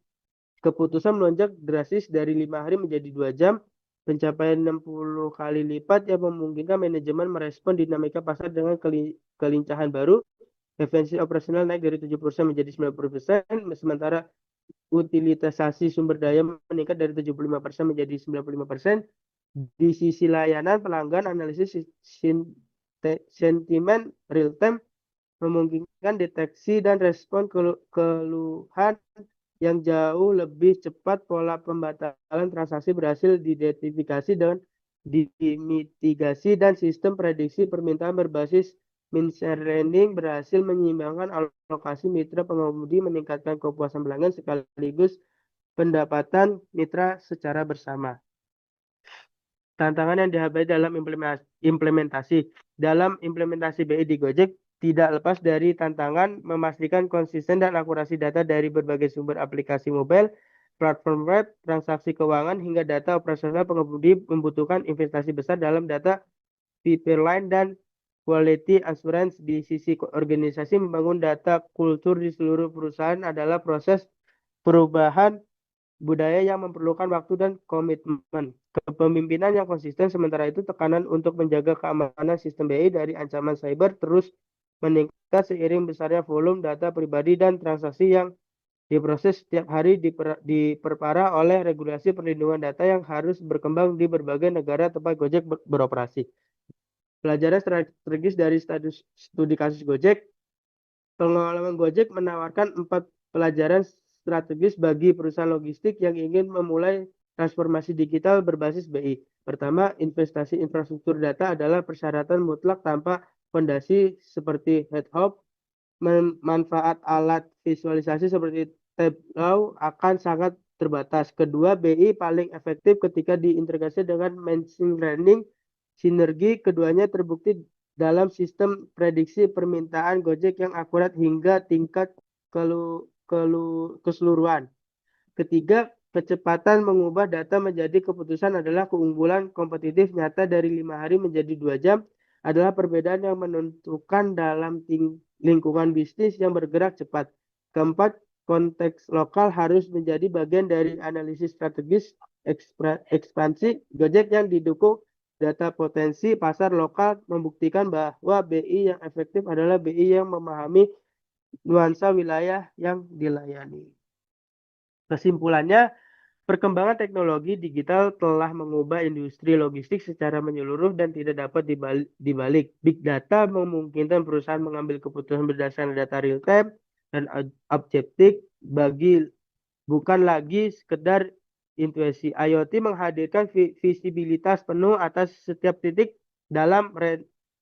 keputusan melonjak drastis dari 5 hari menjadi 2 jam. Pencapaian 60 kali lipat yang memungkinkan manajemen merespon dinamika pasar dengan kelincahan baru. Efisiensi operasional naik dari 70% menjadi 90%, sementara utilisasi sumber daya meningkat dari 75% menjadi 95%. Di sisi layanan pelanggan, analisis sentimen real time memungkinkan deteksi dan respon keluhan yang jauh lebih cepat. Pola pembatalan transaksi berhasil diidentifikasi dan dimitigasi, dan sistem prediksi permintaan berbasis machine learning berhasil menyeimbangkan alokasi mitra pengemudi, meningkatkan kepuasan pelanggan sekaligus pendapatan mitra secara bersama. Tantangan yang dihadapi dalam implementasi. Dalam implementasi BI di Gojek tidak lepas dari tantangan memastikan konsisten dan akurasi data dari berbagai sumber, aplikasi mobile, platform web, transaksi keuangan, hingga data operasional pengemudi. Membutuhkan investasi besar dalam data pipeline dan quality assurance. Di sisi organisasi, membangun data kultur di seluruh perusahaan adalah proses perubahan budaya yang memerlukan waktu dan komitmen. Kepemimpinan yang konsisten, sementara itu tekanan untuk menjaga keamanan sistem BI dari ancaman cyber terus meningkat seiring besarnya volume data pribadi dan transaksi yang diproses setiap hari diperparah oleh regulasi perlindungan data yang harus berkembang di berbagai negara tempat Gojek beroperasi. Pelajaran strategis dari studi kasus Gojek. Pengalaman Gojek menawarkan 4 pelajaran strategis bagi perusahaan logistik yang ingin memulai transformasi digital berbasis BI. Pertama, investasi infrastruktur data adalah persyaratan mutlak tanpa fondasi seperti Hedgehog. Manfaat alat visualisasi seperti Tableau akan sangat terbatas. Kedua, BI paling efektif ketika diintegrasi dengan machine learning. Sinergi keduanya terbukti dalam sistem prediksi permintaan Gojek yang akurat hingga tingkat keseluruhan. Ketiga, kecepatan mengubah data menjadi keputusan adalah keunggulan kompetitif nyata dari 5 hari menjadi 2 jam adalah perbedaan yang menentukan dalam lingkungan bisnis yang bergerak cepat. Keempat, konteks lokal harus menjadi bagian dari analisis strategis ekspansi Gojek yang didukung data potensi pasar lokal membuktikan bahwa BI yang efektif adalah BI yang memahami nuansa wilayah yang dilayani. Kesimpulannya, perkembangan teknologi digital telah mengubah industri logistik secara menyeluruh dan tidak dapat dibalik. Big data memungkinkan perusahaan mengambil keputusan berdasarkan data real time dan objektif bukan lagi sekedar intuisi. IoT menghadirkan visibilitas penuh atas setiap titik dalam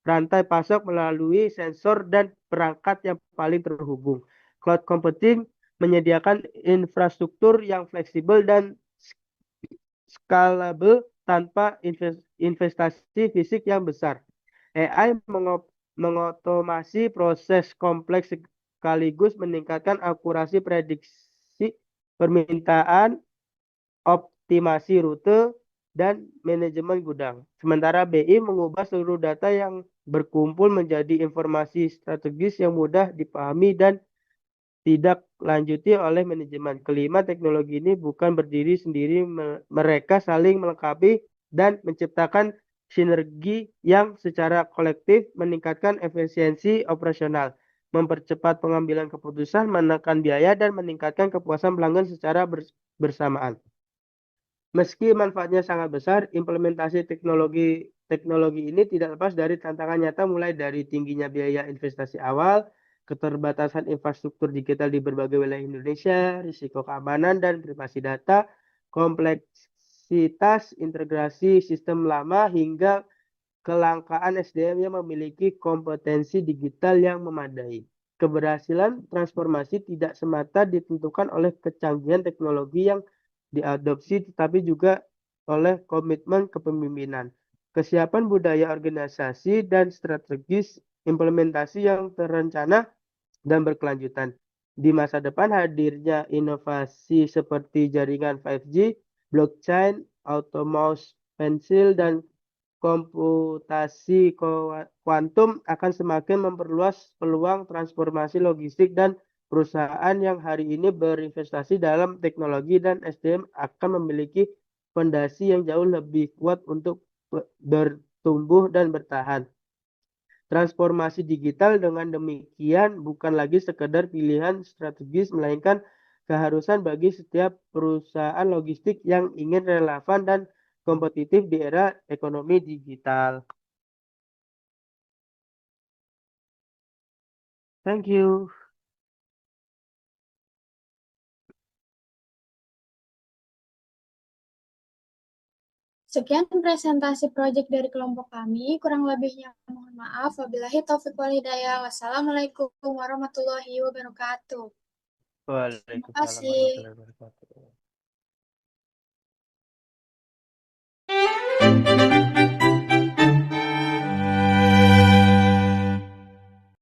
rantai pasok melalui sensor dan perangkat yang paling terhubung. Cloud computing menyediakan infrastruktur yang fleksibel dan scalable tanpa investasi fisik yang besar. AI mengotomasi proses kompleks sekaligus meningkatkan akurasi prediksi permintaan, optimasi rute, dan manajemen gudang. Sementara BI mengubah seluruh data yang berkumpul menjadi informasi strategis yang mudah dipahami dan tidak lanjuti oleh manajemen. Kelima, teknologi ini bukan berdiri sendiri, mereka saling melengkapi dan menciptakan sinergi yang secara kolektif meningkatkan efisiensi operasional, mempercepat pengambilan keputusan, menekan biaya, dan meningkatkan kepuasan pelanggan secara bersamaan. Meski manfaatnya sangat besar, implementasi teknologi ini tidak lepas dari tantangan nyata mulai dari tingginya biaya investasi awal, keterbatasan infrastruktur digital di berbagai wilayah Indonesia, risiko keamanan dan privasi data, kompleksitas integrasi sistem lama, hingga kelangkaan SDM yang memiliki kompetensi digital yang memadai. Keberhasilan transformasi tidak semata ditentukan oleh kecanggihan teknologi yang diadopsi, tetapi juga oleh komitmen kepemimpinan, kesiapan budaya organisasi, dan strategis implementasi yang terencana dan berkelanjutan. Di masa depan, hadirnya inovasi seperti jaringan 5G, blockchain, autonomous pensil, dan komputasi kuantum akan semakin memperluas peluang transformasi logistik, dan perusahaan yang hari ini berinvestasi dalam teknologi dan SDM akan memiliki fondasi yang jauh lebih kuat untuk bertumbuh dan bertahan. Transformasi digital dengan demikian bukan lagi sekedar pilihan strategis, melainkan keharusan bagi setiap perusahaan logistik yang ingin relevan dan kompetitif di era ekonomi digital. Thank you. Sekian presentasi proyek dari kelompok kami. Kurang lebihnya mohon maaf. Wabillahi taufiq wal hidayah. Wassalamualaikum warahmatullahi wabarakatuh. Waalaikumsalam Terima kasih. warahmatullahi wabarakatuh.